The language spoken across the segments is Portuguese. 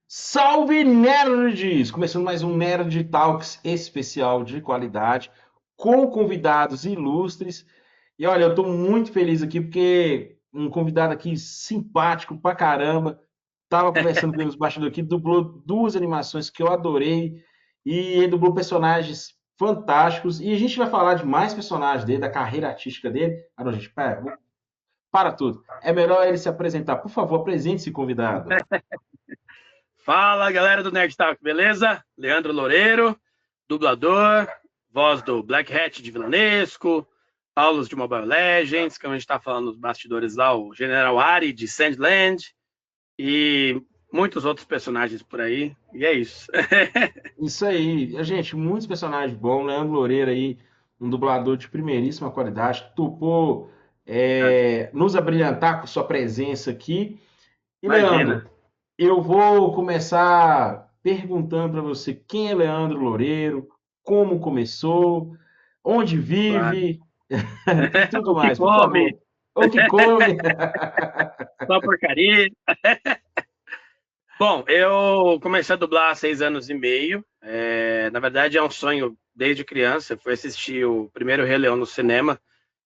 Salve nerds! Começando mais um Nerd Talks especial de qualidade, com convidados ilustres. E olha, eu estou muito feliz aqui porque um convidado aqui simpático pra caramba. Tava conversando com ele nos bastidores aqui, dublou duas animações que eu adorei e ele dublou personagens fantásticos. E a gente vai falar de mais personagens dele, da carreira artística dele. Ah, não, gente, para tudo. É melhor ele se apresentar. Por favor, apresente-se, convidado. Fala, galera do Nerd Talk, beleza? Leandro Loureiro, dublador, voz do Black Hat de Vilanesco, Paulus de Mobile Legends, que a gente está falando nos bastidores lá, o General Ari de Sandland e muitos outros personagens por aí. E é isso. Isso aí, gente, muitos personagens bons. Leandro Loureiro aí, um dublador de primeiríssima qualidade, topou nos abrilhantar com sua presença aqui. E Imagina. Leandro, eu vou começar perguntando para você quem é Leandro Loureiro, como começou, onde Claro. vive e tudo O que mais, por come, favor. O que come? só porcaria. Bom, eu comecei a dublar há 6 anos e meio. Na verdade, é um sonho desde criança. Eu fui assistir o primeiro Rei Leão no cinema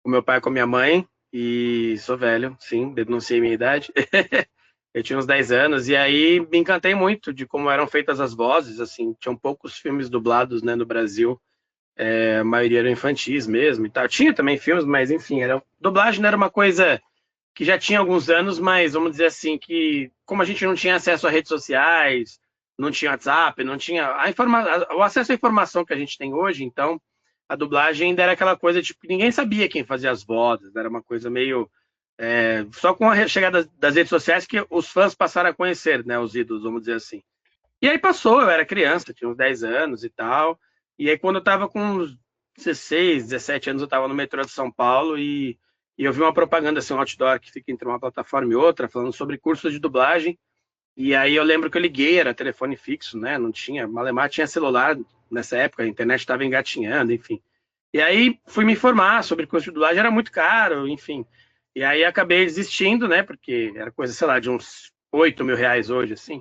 com meu pai e com minha mãe. E sou velho, sim, denunciei minha idade. Eu tinha uns 10 anos e aí me encantei muito de como eram feitas as vozes, assim, tinham poucos filmes dublados, né, no Brasil, a maioria eram infantis mesmo e tal. Tinha também filmes, mas enfim, dublagem não era uma coisa que já tinha alguns anos, mas vamos dizer assim que como a gente não tinha acesso a redes sociais, não tinha WhatsApp, não tinha o acesso à informação que a gente tem hoje, então a dublagem ainda era aquela coisa tipo que ninguém sabia quem fazia as vozes, era uma coisa meio só com a chegada das redes sociais que os fãs passaram a conhecer, né, os ídolos, vamos dizer assim. E aí passou, eu era criança, tinha uns 10 anos e tal. E aí quando eu tava com uns 16, 17 anos, eu tava no metrô de São Paulo e eu vi uma propaganda, assim, um outdoor que fica entre uma plataforma e outra, falando sobre cursos de dublagem. E aí eu lembro que eu liguei, era telefone fixo, né? Não tinha, Malemar tinha celular nessa época, a internet estava engatinhando, enfim. E aí fui me informar sobre curso de dublagem, era muito caro, enfim. E aí acabei desistindo, né? Porque era coisa, sei lá, de uns R$ 8.000 hoje, assim.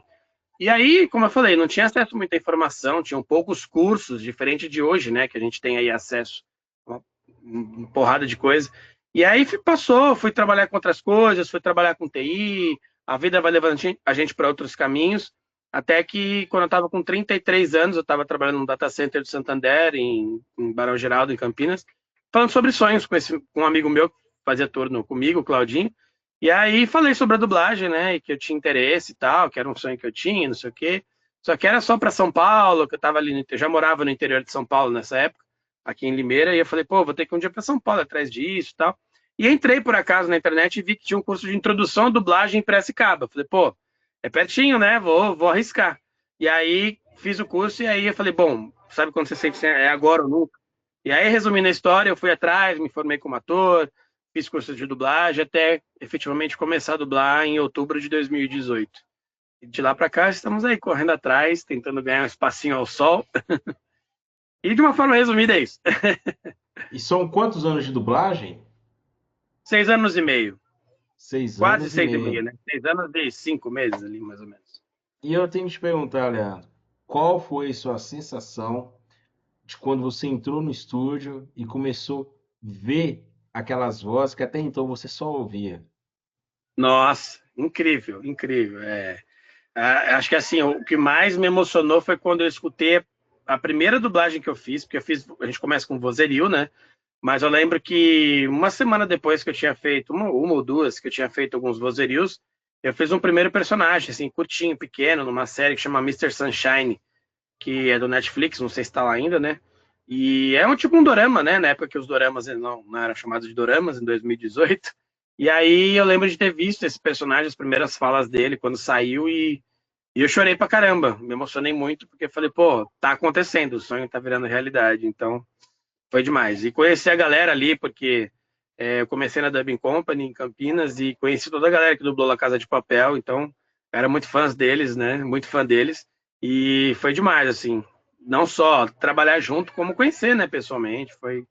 E aí, como eu falei, não tinha acesso a muita informação, tinham poucos cursos, diferente de hoje, né? Que a gente tem aí acesso a uma porrada de coisa. E aí passou, fui trabalhar com outras coisas, fui trabalhar com TI, a vida vai levando a gente para outros caminhos, até que quando eu estava com 33 anos, eu estava trabalhando no data center do Santander, em Barão Geraldo, em Campinas, falando sobre sonhos com um amigo meu que fazia turno comigo, o Claudinho, e aí falei sobre a dublagem, né, e que eu tinha interesse e tal, que era um sonho que eu tinha, não sei o quê. Só que era só para São Paulo, que eu tava ali, eu já morava no interior de São Paulo nessa época, aqui em Limeira, e eu falei, pô, vou ter que ir um dia para São Paulo atrás disso e tal. E entrei por acaso na internet e vi que tinha um curso de introdução à dublagem em Piracicaba. Falei, pô, é pertinho, né? Vou arriscar. E aí fiz o curso e aí eu falei, bom, sabe quando você sente é agora ou nunca? E aí, resumindo a história, eu fui atrás, me formei como ator, fiz curso de dublagem até efetivamente começar a dublar em outubro de 2018. E de lá para cá estamos aí correndo atrás, tentando ganhar um espacinho ao sol. E de uma forma resumida é isso. E são quantos anos de dublagem? 6 anos e meio, Seis quase anos e 6 e meio, meio. né? 6 anos e 5 meses ali, mais ou menos. E eu tenho que te perguntar, Leandro, qual foi sua sensação de quando você entrou no estúdio e começou a ver aquelas vozes que até então você só ouvia? Nossa, incrível, incrível. Acho que assim, o que mais me emocionou foi quando eu escutei a primeira dublagem que eu fiz, porque a gente começa com vozerio, né? Mas eu lembro que uma semana depois que eu tinha feito, uma ou duas, que eu tinha feito alguns vozerios, eu fiz um primeiro personagem, assim, curtinho, pequeno, numa série que chama Mr. Sunshine, que é do Netflix, não sei se está lá ainda, né? E é um tipo um dorama, né? Na época que os doramas não eram chamados de doramas, em 2018. E aí eu lembro de ter visto esse personagem, as primeiras falas dele, quando saiu, e eu chorei pra caramba. Me emocionei muito, porque falei, pô, tá acontecendo, o sonho tá virando realidade. Então, foi demais. E conheci a galera ali, porque eu comecei na Dubbing Company, em Campinas, e conheci toda a galera que dublou La Casa de Papel, então era muito fãs deles, né? Muito fã deles. E foi demais, assim. Não só trabalhar junto, como conhecer, né, pessoalmente. Foi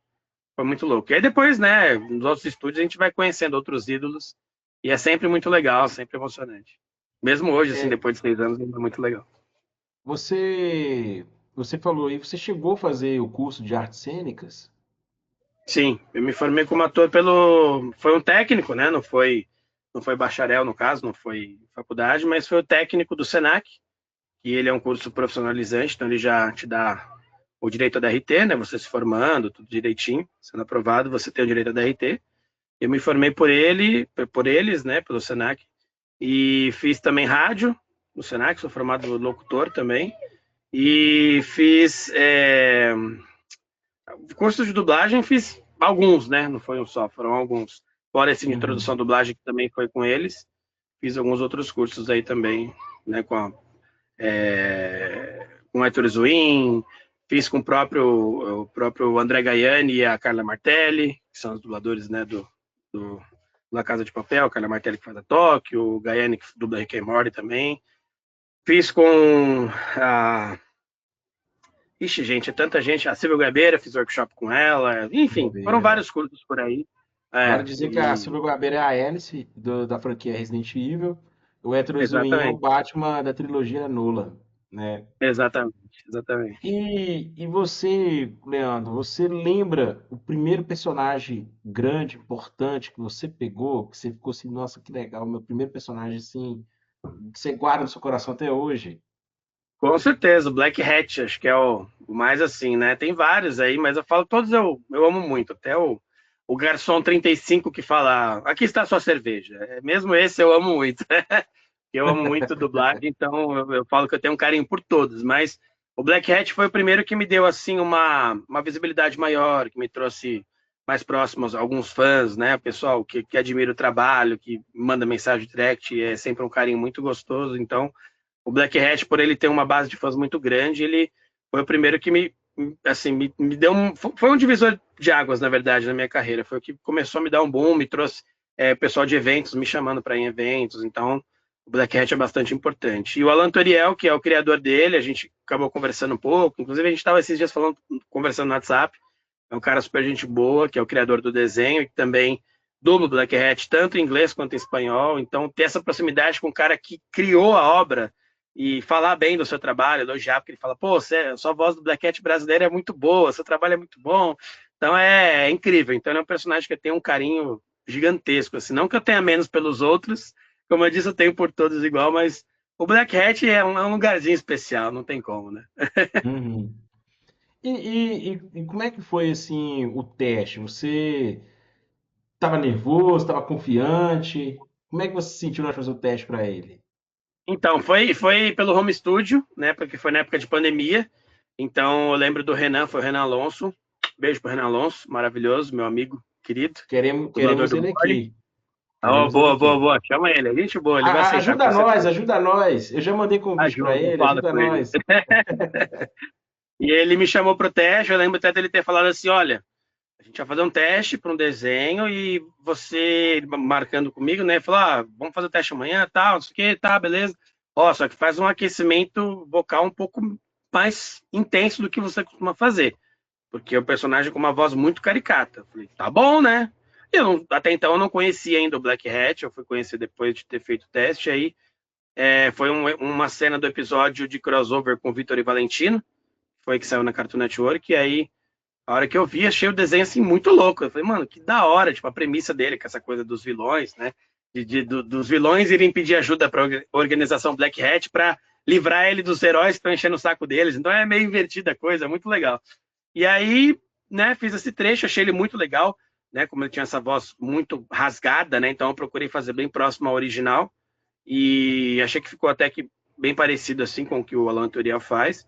muito louco. E aí depois, né, nos outros estúdios, a gente vai conhecendo outros ídolos, e é sempre muito legal, sempre emocionante. Mesmo hoje, assim, É, depois de 6 anos, ainda é muito legal. você, você falou aí, você chegou a fazer o curso de artes cênicas? Sim, eu me formei como ator pelo. Foi um técnico, né? Não foi bacharel, no caso, não foi faculdade, mas foi o técnico do Senac, e ele é um curso profissionalizante, então ele já te dá o direito a DRT, né? Você se formando, tudo direitinho, sendo aprovado, você tem o direito a DRT. Eu me formei por eles, né? Pelo Senac, e fiz também rádio no Senac, sou formado locutor também, e fiz cursos de dublagem, fiz alguns, né? Não foi um só, foram alguns. Fora esse de introdução à Uhum. dublagem, que também foi com eles, fiz alguns outros cursos aí também, né? Com o Heitor Zuin, fiz com o próprio André Gaiani e a Carla Martelli, que são os dubladores, né? Do La Casa de Papel, a Carla Martelli que faz a Tóquio, o Gaiani que dubla Rick and Morty também. Fiz com a Ixi, gente, é tanta gente. A Silvia Gabeira, fiz workshop com ela. Enfim, foram Bobeira. vários cursos por aí. Vale É, dizer que a e Silvia Guabeira é a Alice da franquia Resident Evil. O Hétero Zwin é o exatamente, Batman da trilogia Nula, né? exatamente, exatamente. E você, Leandro, você lembra o primeiro personagem grande, importante que você pegou, que você ficou assim, nossa, que legal, meu primeiro personagem assim, que você guarda no seu coração até hoje? Com certeza, o Black Hat, acho que é o mais assim, né? Tem vários aí, mas eu falo todos eu amo muito. Até o Garçom 35 que fala, aqui está a sua cerveja. Mesmo esse eu amo muito. Eu amo muito dublagem, então eu falo que eu tenho um carinho por todos, mas o Black Hat foi o primeiro que me deu assim uma visibilidade maior, que me trouxe mais próximos alguns fãs, né? O pessoal que admira o trabalho, que manda mensagem direct, é sempre um carinho muito gostoso. Então, o Black Hat, por ele ter uma base de fãs muito grande, ele foi o primeiro que assim, me deu foi um divisor de águas, na verdade, na minha carreira. Foi o que começou a me dar um boom, me trouxe pessoal de eventos me chamando para ir em eventos. Então, o Black Hat é bastante importante. E o Alan Toriel, que é o criador dele, a gente acabou conversando um pouco. Inclusive, a gente estava esses dias conversando no WhatsApp. É um cara super gente boa, que é o criador do desenho e que também dubla o Black Hat, tanto em inglês quanto em espanhol. Então, ter essa proximidade com o cara que criou a obra e falar bem do seu trabalho, elogiar, porque ele fala, pô, sua voz do Black Hat brasileiro é muito boa, seu trabalho é muito bom. Então, é incrível. Então, ele é um personagem que tem um carinho gigantesco. Assim. Não que eu tenha menos pelos outros, como eu disse, eu tenho por todos igual, mas o Black Hat é um lugarzinho especial, não tem como, né? Uhum. E como é que foi assim o teste? Você estava nervoso, estava confiante? Como é que você se sentiu na hora de fazer o teste para ele? Então, foi pelo home studio, né? Porque foi na época de pandemia. Então, eu lembro do Renan, foi o Renan Alonso. Beijo pro Renan Alonso, maravilhoso, meu amigo querido, dublador Queremos do ele Bode. aqui. Oh, Queremos ele boa, boa, aqui. boa. Chama ele, é gente boa, ele vai aceitar Ajuda com nós, certeza. ajuda nós. Eu já mandei convite para Ajuda, ele, fala ajuda com ele. nós. E ele me chamou pro teste, eu lembro até dele ter falado assim, olha, a gente vai fazer um teste para um desenho e você marcando comigo, né? Falou, vamos fazer o teste amanhã, tal, não sei o que, tá, beleza. Ó, só que faz um aquecimento vocal um pouco mais intenso do que você costuma fazer, porque o personagem com uma voz muito caricata. Eu falei, tá bom, né? Até então eu não conhecia ainda o Black Hat, eu fui conhecer depois de ter feito o teste, aí foi uma cena do episódio de crossover com o Vitor e Valentino, foi que saiu na Cartoon Network, e aí a hora que eu vi, achei o desenho assim muito louco. Eu falei, mano, que da hora, tipo, a premissa dele, com essa coisa dos vilões, né? Dos vilões irem pedir ajuda para a organização Black Hat para livrar ele dos heróis que estão enchendo o saco deles. Então é meio invertida a coisa, muito legal. E aí, né, fiz esse trecho, achei ele muito legal, né? Como ele tinha essa voz muito rasgada, né? Então eu procurei fazer bem próximo ao original e achei que ficou até que bem parecido assim com o que o Alan Turiel faz.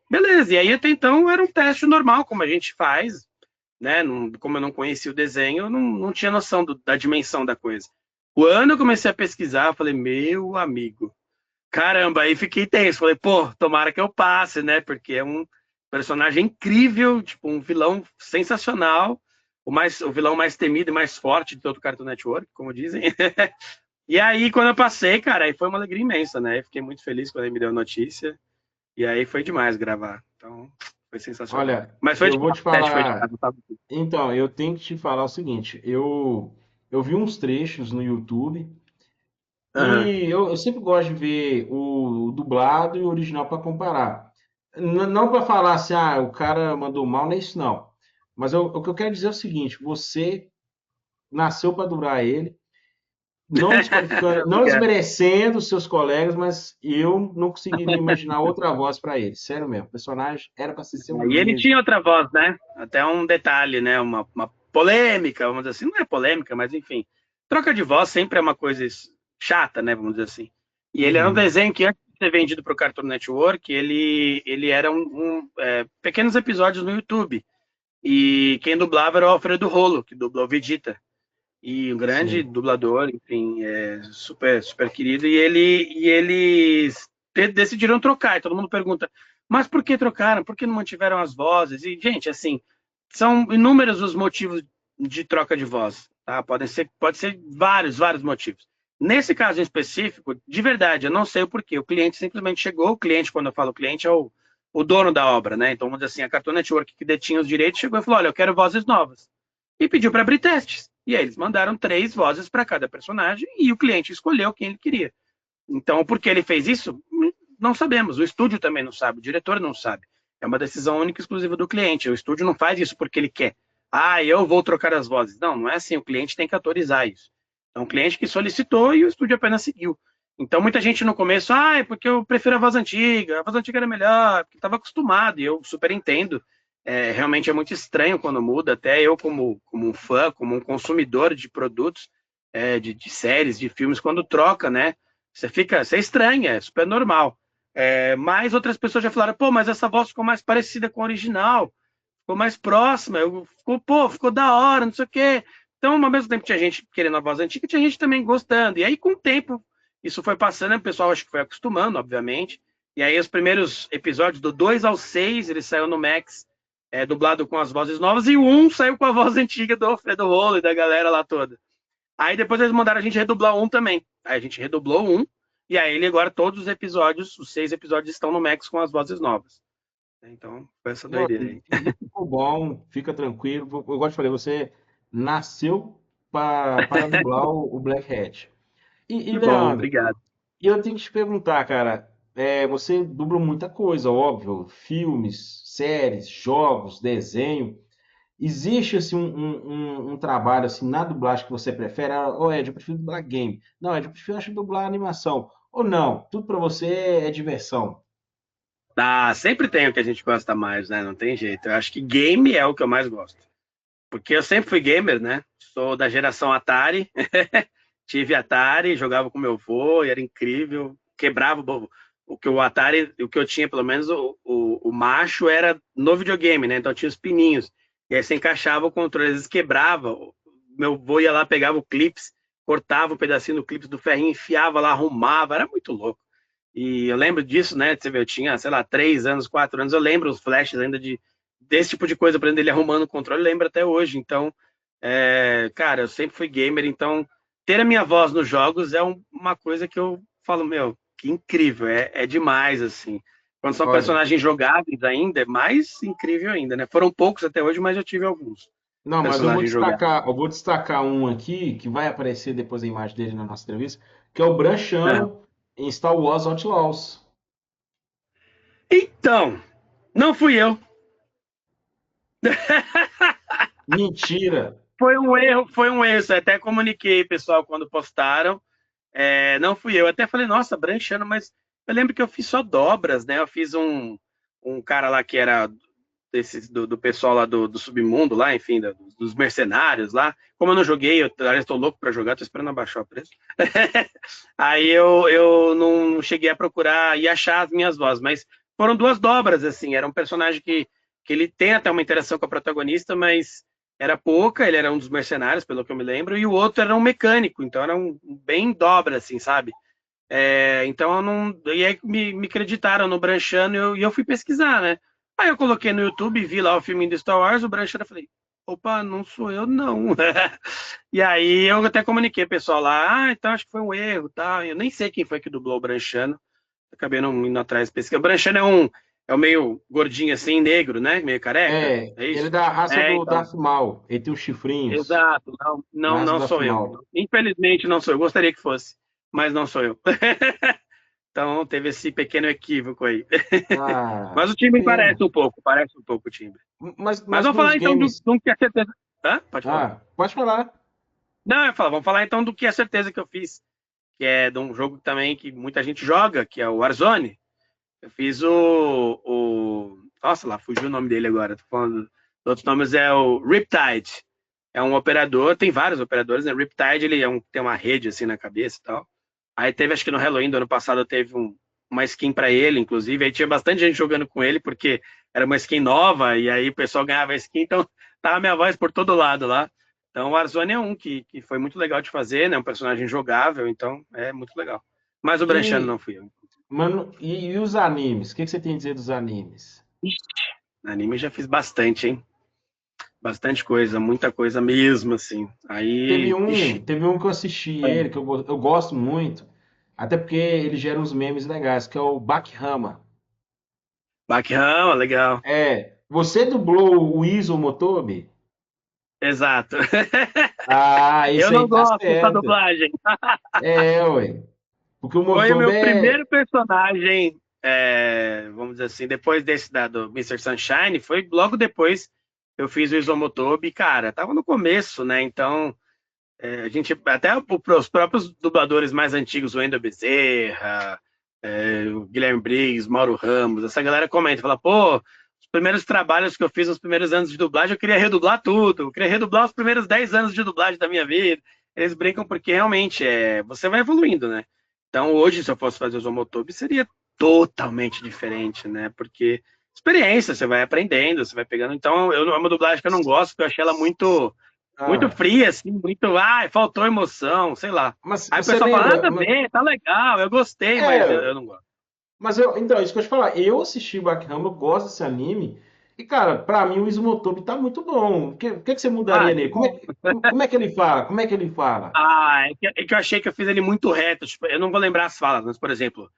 Beleza, e aí até então era um teste normal, como a gente faz, né? Como eu não conhecia o desenho, eu não tinha noção da dimensão da coisa. Quando eu comecei a pesquisar, eu falei, meu amigo, caramba, aí fiquei tenso. Falei, pô, tomara que eu passe, né? Porque é um personagem incrível, tipo, um vilão sensacional, o vilão mais temido e mais forte de todo o Cartoon Network, como dizem. E aí, quando eu passei, cara, aí foi uma alegria imensa, né? Eu fiquei muito feliz quando ele me deu a notícia. E aí foi demais gravar. Então, foi sensacional. Olha, Mas foi de eu vou casa, te o teste foi de falar. casa, sabe? Então, eu tenho que te falar o seguinte: eu vi uns trechos no YouTube Aham. E eu sempre gosto de ver o dublado e o original para comparar. Não para falar assim, ah, o cara mandou mal, não é isso não. Mas o que eu quero dizer é o seguinte: você nasceu para durar ele, não desqualificando, não Obrigado. desmerecendo os seus colegas, mas eu não conseguiria imaginar outra voz para ele. Sério mesmo, o personagem era para ser o E ele mesmo. tinha outra voz, né? Até um detalhe, né? Uma polêmica, vamos dizer assim. Não é polêmica, mas enfim. Troca de voz sempre é uma coisa chata, né? Vamos dizer assim. E ele era um Uhum. desenho que, antes de ser vendido para o Cartoon Network, ele era pequenos episódios no YouTube. E quem dublava era o Alfredo Rolo, que dublou Vegeta. E um grande Sim. dublador, enfim, super, super querido. E eles decidiram trocar. E todo mundo pergunta, mas por que trocaram? Por que não mantiveram as vozes? E, gente, assim, são inúmeros os motivos de troca de voz, tá? Pode ser vários, vários motivos. Nesse caso em específico, de verdade, eu não sei o porquê. O cliente simplesmente chegou, o cliente, quando eu falo cliente, é o dono da obra, né? Então, vamos dizer assim, a Cartoon Network que detinha os direitos chegou e falou: olha, eu quero vozes novas. E pediu para abrir testes. E aí eles mandaram 3 vozes para cada personagem e o cliente escolheu quem ele queria. Então, por que ele fez isso? Não sabemos. O estúdio também não sabe, o diretor não sabe. É uma decisão única e exclusiva do cliente. O estúdio não faz isso porque ele quer. Ah, eu vou trocar as vozes. Não, não é assim. O cliente tem que autorizar isso. Então, o cliente que solicitou e o estúdio apenas seguiu. Então, muita gente no começo, ah, é porque eu prefiro a voz antiga era melhor, porque estava acostumado, e eu super entendo. Realmente é muito estranho quando muda, até eu, como um fã, como um consumidor de produtos, de séries, de filmes, quando troca, né? Você estranha, é super normal. Mas outras pessoas já falaram, pô, mas essa voz ficou mais parecida com a original, ficou mais próxima, ficou da hora, não sei o quê. Então, ao mesmo tempo que tinha gente querendo a voz antiga, tinha gente também gostando. E aí, com o tempo, isso foi passando, o pessoal acho que foi acostumando, obviamente. E aí, os primeiros episódios, do 2 ao 6, ele saiu no Max, dublado com as vozes novas, e o 1 saiu com a voz antiga do Alfredo Rolo e da galera lá toda. Aí depois eles mandaram a gente redublar um também. Aí a gente redublou um, e aí ele agora, todos os episódios, os 6 episódios estão no Max com as vozes novas. Então, foi essa Não, doideira aí. e ficou bom, fica tranquilo. Eu gosto de falar, você nasceu para dublar o Black Hat. E Que bom, Leandro, obrigado. e eu tenho que te perguntar, cara, você dubla muita coisa, óbvio, filmes, séries, jogos, desenho. Existe assim um trabalho assim na dublagem que você prefere? Ah, ô Ed, eu prefiro dublar game. Não, Ed, eu prefiro acho, dublar animação. Ou não, tudo para você é diversão. Ah, sempre tem o que a gente gosta mais, né? Não tem jeito. Eu acho que game é o que eu mais gosto. Porque eu sempre fui gamer, né? Sou da geração Atari. Tive Atari, jogava com meu avô e era incrível. Quebrava o que o Atari, o que eu tinha, pelo menos o macho, era no videogame, né? Então tinha os pininhos. E aí você encaixava o controle, às vezes quebrava. Meu avô ia lá, pegava o clips, cortava um pedacinho do clips do ferrinho, enfiava lá, arrumava. Era muito louco. E eu lembro disso, né? Você vê, eu tinha, sei lá, 3 anos, 4 anos. Eu lembro os flashes ainda desse tipo de coisa, aprendendo ele arrumando o controle, eu lembro até hoje. Então, cara, eu sempre fui gamer, então ter a minha voz nos jogos é uma coisa que eu falo, meu, que incrível, é demais, assim. Quando são Olha, personagens jogáveis ainda, é mais incrível ainda, né? Foram poucos até hoje, mas eu tive alguns não, mas personagens jogáveis. eu vou destacar um aqui que vai aparecer depois a imagem dele na nossa entrevista, que é o Aham. Branchano em Star Wars Outlaws. Então, não fui eu. Mentira! Foi um erro, foi um erro. Eu até comuniquei, pessoal, quando postaram. Não fui eu. Até falei, nossa, Branchano, mas eu lembro que eu fiz só dobras, né? Eu fiz um cara lá que era do pessoal lá do submundo, lá, enfim, dos mercenários lá. Como eu não joguei, eu estou louco para jogar, tô esperando abaixar o preço. Aí eu não cheguei a procurar e achar as minhas vozes, mas foram 2 dobras, assim. Era um personagem que ele tem até uma interação com a protagonista, mas era pouca, ele era um dos mercenários, pelo que eu me lembro, e o outro era um mecânico, então era bem dobra, assim, sabe? Então eu não. E aí me acreditaram no Branchano e eu fui pesquisar, né? Aí eu coloquei no YouTube, vi lá o filme do Star Wars, o Branchano, eu falei, opa, não sou eu, não. E aí eu até comuniquei pessoal lá, então acho que foi um erro, tá? Eu nem sei quem foi que dublou o Branchano, acabei não indo atrás de pesquisar. O Branchano é um meio gordinho assim, negro, né? Meio careca, É, é ele é isso? da raça do Então. Darth Maul. Ele tem os chifrinhos Exato, não, da não, raça do não Darth sou eu. Maul. Infelizmente não sou eu. Gostaria que fosse. mas não sou eu. Então teve esse pequeno equívoco aí. Ah, Mas o que time pena. parece um pouco o time. Mas Mas vamos nos falar então games. do que é certeza. Hã? Pode falar. Ah, pode falar. Não, eu ia falar, vamos falar então do que é certeza que eu fiz, que é de um jogo também que muita gente joga, que é o Warzone. Eu fiz Nossa, lá, fugiu o nome dele agora. Tô falando. Outros nomes é o Riptide. É um operador, tem vários operadores, né? Riptide, ele tem uma rede assim na cabeça e tal. Aí teve, acho que no Halloween do ano passado, teve uma skin para ele, inclusive. Aí tinha bastante gente jogando com ele, porque era uma skin nova, e aí o pessoal ganhava a skin, então tava minha voz por todo lado lá. Então o Warzone é um que foi muito legal de fazer, né? Um personagem jogável, então é muito legal. Mas o Brechano não E, fui eu. mano, e os animes? O que você tem a dizer dos animes? Anime já fiz bastante, hein? Bastante coisa, muita coisa mesmo, assim. Teve Aí, um, ixi, teve um que eu assisti ele, que eu gosto muito, até porque ele gera uns memes legais, que é o Backrama. Backhama, legal. É, você dublou o Iso Motobi? Exato. Ah, Eu isso aí não tá gosto dessa certo. dublagem. É, ué. Porque o Foi o Motobi meu é. primeiro personagem, vamos dizer assim, depois desse do Mr. Sunshine, foi logo depois eu fiz o Isomotobi, cara, tava no começo, né? Então, a gente, até os próprios dubladores mais antigos, o Wendel Bezerra, o Guilherme Briggs, Mauro Ramos, essa galera comenta, fala, pô, os primeiros trabalhos que eu fiz nos primeiros anos de dublagem, eu queria redublar tudo, eu queria redublar os primeiros 10 anos de dublagem da minha vida. Eles brincam porque realmente você vai evoluindo, né? Então, hoje, se eu fosse fazer o Zomotobi, seria totalmente diferente, né? Porque experiência, você vai aprendendo, você vai pegando. Então, é uma dublagem que eu não gosto, porque eu achei ela muito Ah, fria, assim, muito. Ai, faltou emoção, sei lá. mas Aí o você pessoal fala, lembra? nada a ver, tá legal, eu gostei, mas eu É, não gosto. mas então, isso que eu te falar, eu assisti o Backrama, eu gosto desse anime, e cara, pra mim o Izumotobi tá muito bom. O que você Ah, mudaria que nele? Como é, bom. como é que ele fala? Como é que ele fala? É que eu achei que eu fiz ele muito reto. Tipo, eu não vou lembrar as falas, mas, por exemplo,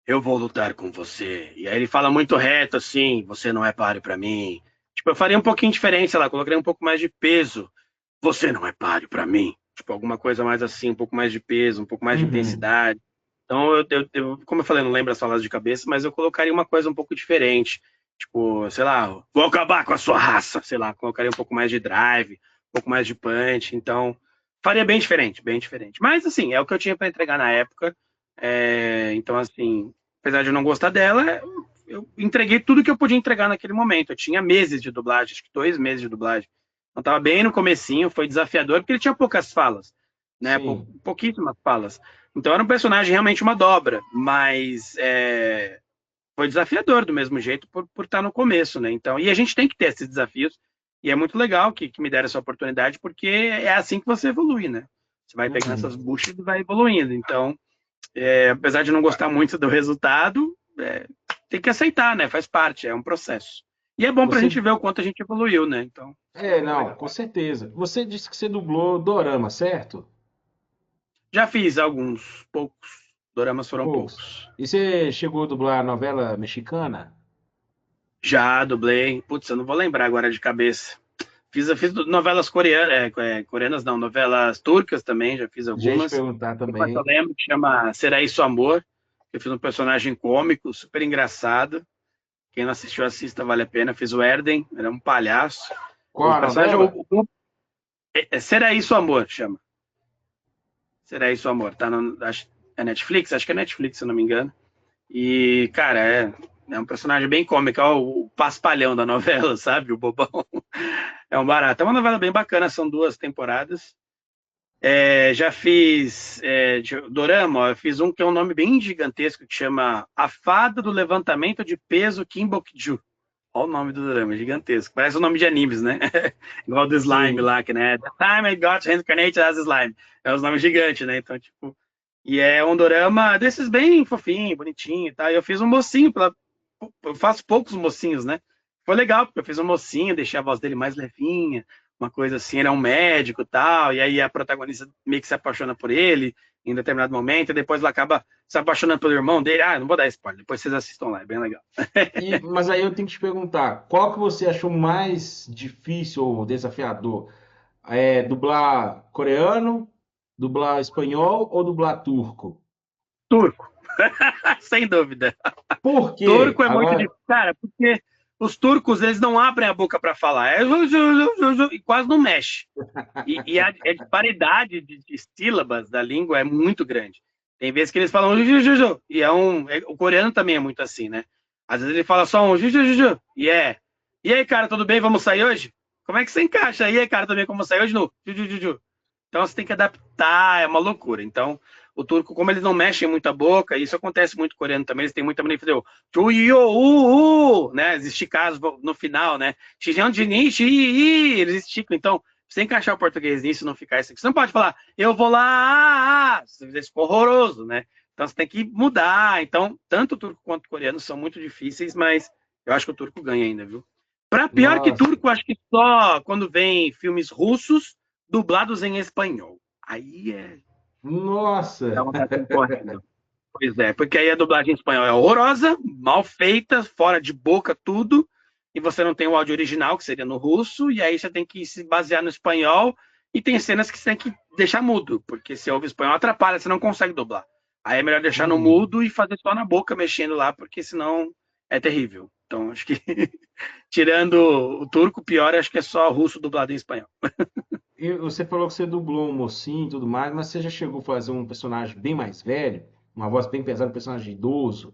eu vou lutar com você. E aí ele fala muito reto, assim, você não é páreo pra mim. Tipo, eu faria um pouquinho diferente, sei lá, colocaria um pouco mais de peso. Você não é páreo pra mim. Tipo, alguma coisa mais assim, um pouco mais de peso, um pouco mais de Uhum. intensidade. Então, como eu falei, eu não lembro as falas de cabeça, mas eu colocaria uma coisa um pouco diferente. Tipo, sei lá, vou acabar com a sua raça. Sei lá, colocaria um pouco mais de drive, um pouco mais de punch. Então, faria bem diferente, bem diferente. Mas, assim, é o que eu tinha para entregar na época. Então, assim, apesar de eu não gostar dela, eu entreguei tudo que eu podia entregar naquele momento. Eu tinha meses de dublagem, acho que 2 meses de dublagem. Então, tava bem no comecinho, foi desafiador, porque ele tinha poucas falas, né? Sim. Pouquíssimas falas. Então era um personagem realmente uma dobra, mas foi desafiador do mesmo jeito por estar no começo, né? Então, e a gente tem que ter esses desafios, e é muito legal que me deram essa oportunidade, porque é assim que você evolui, né? Você vai pegando essas Uhum. buchas e vai evoluindo. Então, apesar de não gostar muito do resultado, tem que aceitar, né? Faz parte, é um processo. E é bom pra Você. gente ver o quanto a gente evoluiu, né? Então, É, é não, legal. com certeza. Você disse que você dublou Dorama, certo? Já fiz alguns, poucos. Doramas foram Poucos. poucos. E você chegou a dublar novela mexicana? Já dublei. Putz, eu não vou lembrar agora de cabeça. Eu fiz novelas coreanas, coreanas não, novelas turcas também, já fiz Gente algumas. perguntar Uma que eu também. lembro que chama Será Isso Amor? Eu fiz um personagem cômico, super engraçado. Quem não assistiu, assista, vale a pena. Fiz o Erden, era um palhaço. Qual O a personagem, novela? Será Isso Amor, chama. Será Isso Amor. Tá no, é Netflix? Acho que é Netflix, se eu não me engano. E, cara, é um personagem bem cômico, é o paspalhão da novela, sabe? O bobão. É um barato. É uma novela bem bacana, são 2 temporadas. Já fiz Dorama, ó, eu fiz um que é um nome bem gigantesco, que chama A Fada do Levantamento de Peso Kim Bok-ju. Olha o nome do Dorama, é gigantesco. Parece o nome de animes, né? Igual do Slime Sim. lá, que, né? The Time I Got Reincarnated as Slime. É os nomes gigantes, né? Então, tipo... E é um dorama desses bem fofinho, bonitinho, tá? Eu fiz um mocinho, eu faço poucos mocinhos, né? Foi legal, porque eu fiz um mocinho, deixei a voz dele mais levinha, uma coisa assim, ele é um médico e tal, e aí a protagonista meio que se apaixona por ele em determinado momento, e depois ela acaba se apaixonando pelo irmão dele. Ah, não vou dar spoiler, depois vocês assistam lá, é bem legal. Mas aí eu tenho que te perguntar, qual que você achou mais difícil ou desafiador? É dublar coreano Dublar espanhol ou dublar turco? Turco, sem dúvida. Por quê? Turco é muito Agora, difícil, cara, porque os turcos, eles não abrem a boca para falar, e quase não mexe. E a disparidade de sílabas da língua é muito grande. Tem vezes que eles falam e o coreano também é muito assim, né? Às vezes ele fala só um e é. E aí, cara, tudo bem? Vamos sair hoje? Como é que você encaixa? E aí, cara, tudo bem? Como sair hoje no Então você tem que adaptar, é uma loucura. Então, o turco, como eles não mexem muito a boca, isso acontece muito com o coreano também, eles têm muita mania de fazer né? Eles esticaram no final, né? Eles esticam. Então, você encaixar o português nisso não ficar isso aqui. Você não pode falar, eu vou lá, isso ficou horroroso, né? Então você tem que mudar. Então, tanto o turco quanto o coreano são muito difíceis, mas eu acho que o turco ganha ainda, viu? Para pior que nossa, turco, acho que só quando vem filmes russos dublados em espanhol. Aí dá nossa. vontade de sair correndo. Pois é, porque aí a dublagem em espanhol é horrorosa, mal feita, fora de boca, tudo, e você não tem o áudio original, que seria no russo, e aí você tem que se basear no espanhol, e tem cenas que você tem que deixar mudo, porque se ouve espanhol atrapalha, você não consegue dublar. Aí é melhor deixar no Uhum. mudo e fazer só na boca, mexendo lá, porque senão é terrível. Então, acho que, tirando o turco, pior, acho que é só o russo dublado em espanhol. E você falou que você dublou um mocinho e tudo mais, mas você já chegou a fazer um personagem bem mais velho? Uma voz bem pesada, um personagem idoso?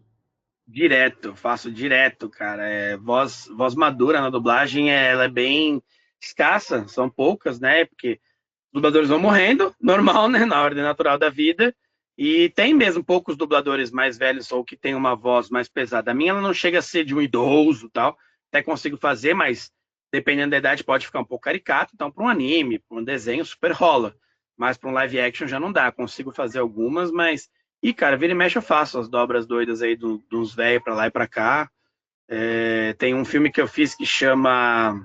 Direto, faço direto, cara. Voz madura na dublagem, ela é bem escassa, são poucas, né? Porque os dubladores vão morrendo, normal, né? Na ordem natural da vida. E tem mesmo poucos dubladores mais velhos ou que tem uma voz mais pesada. A minha ela não chega a ser de um idoso, tal. Até consigo fazer, mas dependendo da idade pode ficar um pouco caricato. Então, para um anime, para um desenho, super rola. Mas para um live action já não dá. Consigo fazer algumas, mas e, cara, vira e mexe eu faço as dobras doidas aí dos velhos pra lá e pra cá. Tem um filme que eu fiz que chama.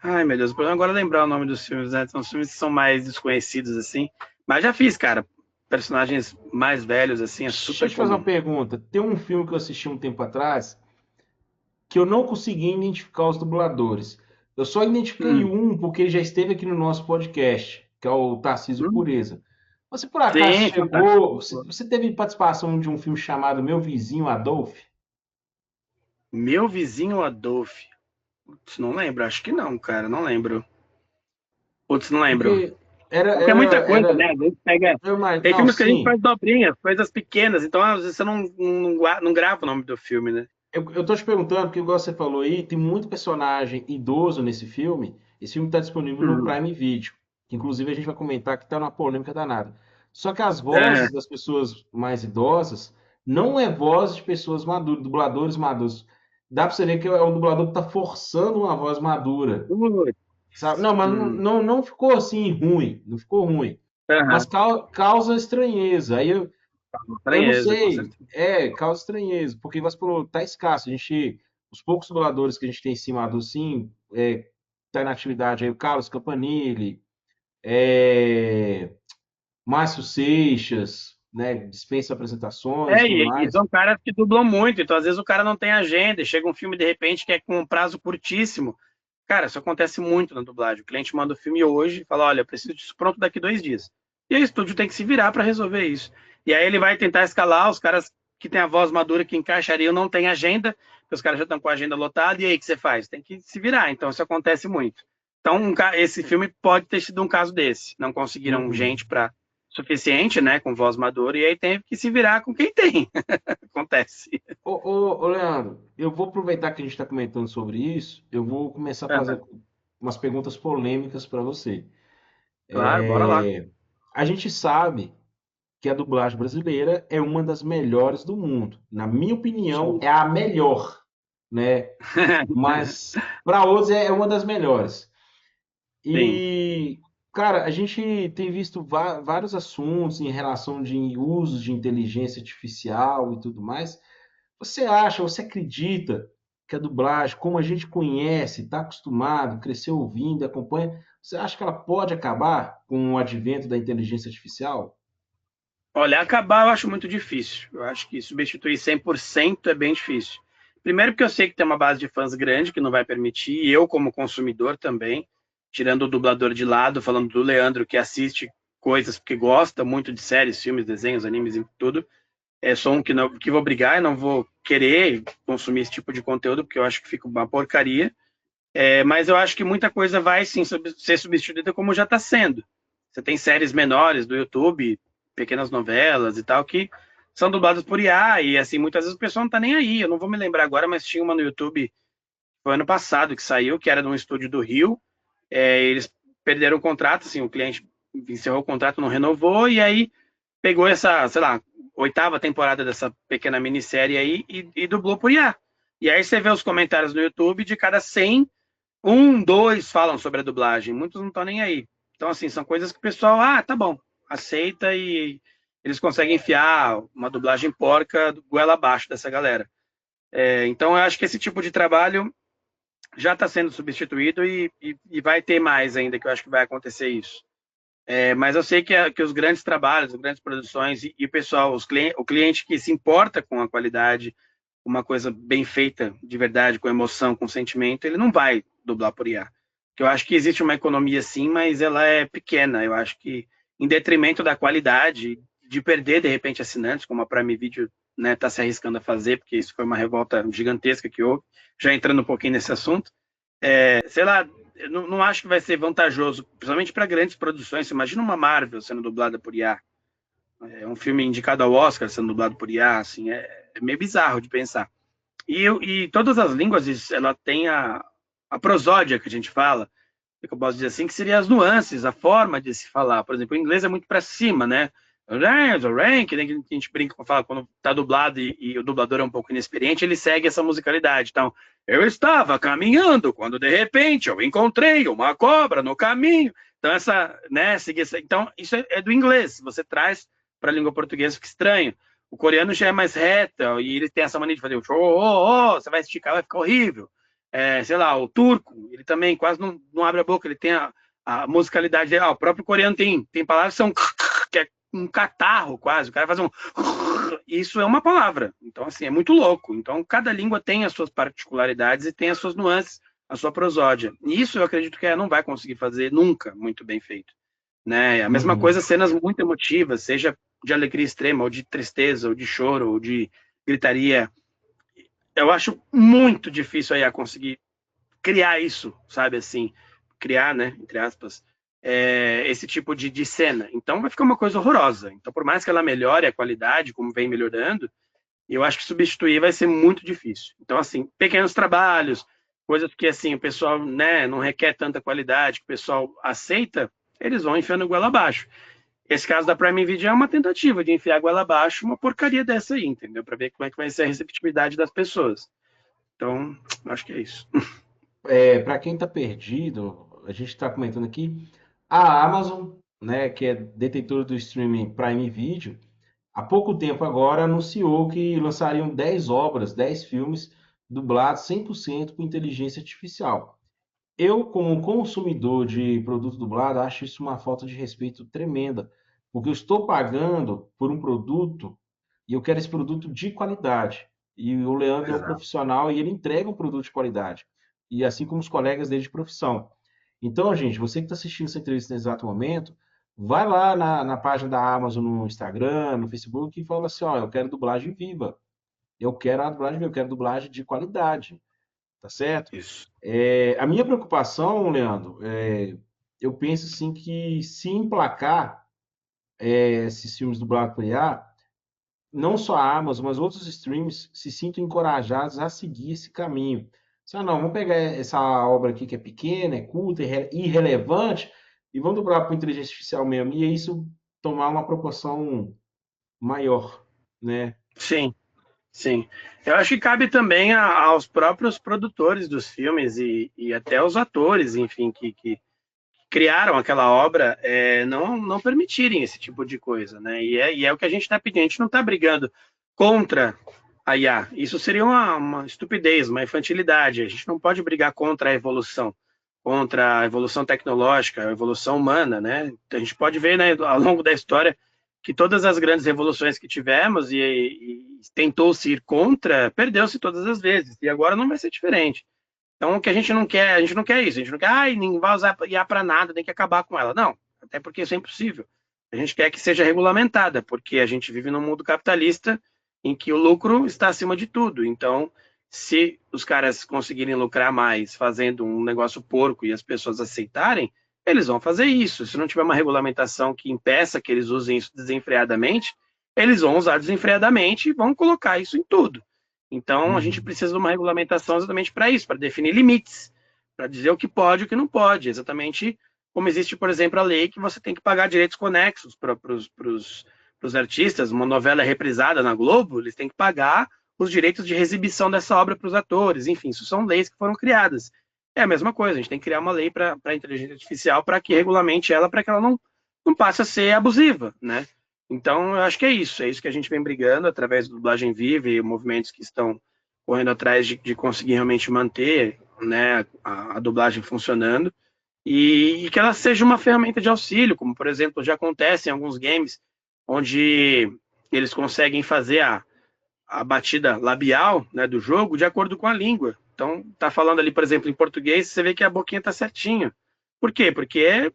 Ai, meu Deus, o problema agora é lembrar o nome dos filmes, né? São filmes que são mais desconhecidos, assim. Mas já fiz, cara. Personagens mais velhos, assim, é Deixa eu super te fazer uma comum. pergunta. Tem um filme que eu assisti um tempo atrás que eu não consegui identificar os dubladores. Eu só identifiquei Hum, um porque ele já esteve aqui no nosso podcast, que é o Tarcísio hum, Pureza. Você por acaso sim, fantástico. chegou. Você teve participação de um filme chamado Meu Vizinho Adolf? Meu vizinho Adolf. Putz, não lembro, acho que não, cara, não lembro. Putz, não lembro. Porque era, Porque é era, muita coisa, né? era. Às vezes pega. Tem Não, filmes que a gente sim. faz dobrinhas, coisas pequenas, então às vezes você não grava o nome do filme, né? Eu tô te perguntando, porque igual você falou aí, tem muito personagem idoso nesse filme. Esse filme está disponível no Hum. Prime Video, que inclusive a gente vai comentar que tá numa polêmica danada. Só que as É. vozes das pessoas mais idosas não é voz de pessoas maduras, dubladores maduros. Dá pra você ver que é um dublador que tá forçando uma voz madura, Putz. sabe? Não, mas não ficou assim ruim, não ficou ruim. Mas Aham. causa estranheza. Eu não Estranheza, com sei, certeza. causa estranheza, porque você falou, tá escasso. Os poucos dubladores que a gente tem em cima do sim, tá na atividade aí, o Carlos Campanile, é, Márcio Seixas, né, dispensa apresentações e tudo E mais. são caras que dublam muito, então às vezes o cara não tem agenda, e chega um filme de repente que é com um prazo curtíssimo. Cara, isso acontece muito na dublagem. O cliente manda o filme hoje e fala: olha, eu preciso disso pronto daqui 2 dias. E aí o estúdio tem que se virar para resolver isso. E aí ele vai tentar escalar, os caras que têm a voz madura que encaixariam não têm agenda, porque os caras já estão com a agenda lotada, e aí o que você faz? Tem que se virar. Então isso acontece muito. Então esse filme pode ter sido um caso desse. Não conseguiram Uhum. gente para suficiente, né, com voz madura, e aí teve que se virar com quem tem. Acontece. Ô, Leandro, eu vou aproveitar que a gente está comentando sobre isso, eu vou começar a fazer umas perguntas polêmicas para você. Claro, bora lá. A gente sabe que a dublagem brasileira é uma das melhores do mundo. Na minha opinião, Sim. é a melhor, né? Mas para outros é uma das melhores. Sim. E, cara, a gente tem visto vários assuntos em relação de usos de inteligência artificial e tudo mais. Você acredita que a dublagem, como a gente conhece, está acostumado, cresceu ouvindo, acompanha, você acha que ela pode acabar com o advento da inteligência artificial? Olha, acabar eu acho muito difícil. Eu acho que substituir 100% é bem difícil. Primeiro porque eu sei que tem uma base de fãs grande que não vai permitir, e eu como consumidor também, tirando o dublador de lado, falando do Leandro que assiste coisas porque gosta muito de séries, filmes, desenhos, animes e tudo. Sou um que vou brigar e não vou querer consumir esse tipo de conteúdo, porque eu acho que fica uma porcaria. Mas eu acho que muita coisa vai sim ser substituída como já está sendo. Você tem séries menores do YouTube, pequenas novelas e tal, que são dubladas por IA, e assim, muitas vezes o pessoal não está nem aí. Eu não vou me lembrar agora, mas tinha uma no YouTube, foi ano passado que saiu, que era de um estúdio do Rio. Eles perderam o contrato, assim, o cliente encerrou o contrato, não renovou, e aí pegou essa, sei lá, oitava temporada dessa pequena minissérie aí e dublou por IA. E aí você vê os comentários no YouTube, de cada 100, um, dois falam sobre a dublagem, muitos não estão nem aí. Então, assim, são coisas que o pessoal, tá bom, aceita, e eles conseguem enfiar uma dublagem porca goela abaixo dessa galera. Então, eu acho que esse tipo de trabalho já está sendo substituído e vai ter mais ainda, que eu acho que vai acontecer isso. Mas eu sei que os grandes trabalhos, as grandes produções e o pessoal, o cliente que se importa com a qualidade, uma coisa bem feita de verdade, com emoção, com sentimento, ele não vai dublar por IA. Porque eu acho que existe uma economia sim, mas ela é pequena. Eu acho que em detrimento da qualidade, de perder de repente assinantes, como a Prime Video, né, está se arriscando a fazer, porque isso foi uma revolta gigantesca que houve, já entrando um pouquinho nesse assunto. Sei lá, eu não acho que vai ser vantajoso, principalmente para grandes produções. Você imagina uma Marvel sendo dublada por IA, um filme indicado ao Oscar sendo dublado por IA, assim, é meio bizarro de pensar. E todas as línguas, ela tem a prosódia que a gente fala, que eu posso dizer assim, que seria as nuances, a forma de se falar. Por exemplo, o inglês é muito para cima, né? Que nem a gente brinca para falar quando tá dublado e o dublador é um pouco inexperiente, ele segue essa musicalidade. Então, eu estava caminhando quando de repente eu encontrei uma cobra no caminho. Então, então isso é do inglês. Você traz para a língua portuguesa, fica estranho. O coreano já é mais reto e ele tem essa mania de fazer o você vai esticar, vai ficar horrível. Sei lá, o turco, ele também quase não abre a boca, ele tem a musicalidade dele. O próprio coreano tem palavras que são que é um catarro quase, o cara faz um isso é uma palavra. Então, assim, é muito louco. Então, cada língua tem as suas particularidades e tem as suas nuances, a sua prosódia. E isso eu acredito que ela não vai conseguir fazer nunca muito bem feito. Né? A mesma Uhum. coisa, cenas muito emotivas, seja de alegria extrema, ou de tristeza, ou de choro, ou de gritaria. Eu acho muito difícil aí a conseguir criar isso, sabe, assim, criar, né, entre aspas, esse tipo de cena. Então vai ficar uma coisa horrorosa. Então, por mais que ela melhore a qualidade, como vem melhorando, eu acho que substituir vai ser muito difícil. Então, assim, pequenos trabalhos, coisas que, assim, o pessoal, né, não requer tanta qualidade, que o pessoal aceita, eles vão enfiando goela abaixo. Esse caso da Prime Video é uma tentativa de enfiar goela abaixo uma porcaria dessa aí, entendeu? Para ver como é que vai ser a receptividade das pessoas. Então, acho que é isso. Para quem está perdido, a gente está comentando aqui, a Amazon, né, que é detentora do streaming Prime Video, há pouco tempo agora anunciou que lançariam 10 obras, 10 filmes dublados 100% por inteligência artificial. Eu, como consumidor de produto dublado, acho isso uma falta de respeito tremenda, porque eu estou pagando por um produto e eu quero esse produto de qualidade. E o Leandro é um Exato. profissional e ele entrega um produto de qualidade. E assim como os colegas dele de profissão. Então, gente, você que está assistindo essa entrevista nesse exato momento, vai lá na página da Amazon, no Instagram, no Facebook e fala assim: ó, eu quero dublagem viva. Eu quero a dublagem viva, eu quero dublagem de qualidade. Tá certo? Isso. A minha preocupação, Leandro, eu penso assim que se emplacar esses filmes dublados por IA, não só a Amazon, mas outros streams se sintam encorajados a seguir esse caminho. Não, vamos pegar essa obra aqui que é pequena, é curta, irrelevante, e vamos dublar para inteligência artificial mesmo. E isso tomar uma proporção maior, né? Sim, sim. Eu acho que cabe também aos próprios produtores dos filmes e até os atores, enfim, que criaram aquela obra, não permitirem esse tipo de coisa, né? E é o que a gente está pedindo. A gente não está brigando contra a IA. Isso seria uma estupidez, uma infantilidade. A gente não pode brigar contra a evolução, contra a evolução tecnológica, a evolução humana, né? A gente pode ver, né, ao longo da história, que todas as grandes revoluções que tivemos e tentou-se ir contra, perdeu-se todas as vezes. E agora não vai ser diferente. Então, o que a gente não quer isso, a gente não quer, nem vai usar IA para nada, tem que acabar com ela. Não, até porque isso é impossível. A gente quer que seja regulamentada, porque a gente vive num mundo capitalista em que o lucro está acima de tudo. Então, se os caras conseguirem lucrar mais fazendo um negócio porco e as pessoas aceitarem, eles vão fazer isso. Se não tiver uma regulamentação que impeça que eles usem isso desenfreadamente, eles vão usar desenfreadamente e vão colocar isso em tudo. Então, a gente Uhum. precisa de uma regulamentação exatamente para isso, para definir limites, para dizer o que pode e o que não pode, exatamente como existe, por exemplo, a lei que você tem que pagar direitos conexos para os artistas. Uma novela é reprisada na Globo, eles têm que pagar os direitos de exibição dessa obra para os atores. Enfim, isso são leis que foram criadas. É a mesma coisa, a gente tem que criar uma lei para a inteligência artificial para que regulamente ela, para que ela não passe a ser abusiva, né? Então, eu acho que é isso que a gente vem brigando através do Dublagem Vive e movimentos que estão correndo atrás de conseguir realmente manter, né, a dublagem funcionando e que ela seja uma ferramenta de auxílio, como por exemplo já acontece em alguns games, onde eles conseguem fazer a batida labial, né, do jogo de acordo com a língua. Então, tá falando ali, por exemplo, em português, você vê que a boquinha tá certinho. Por quê? Porque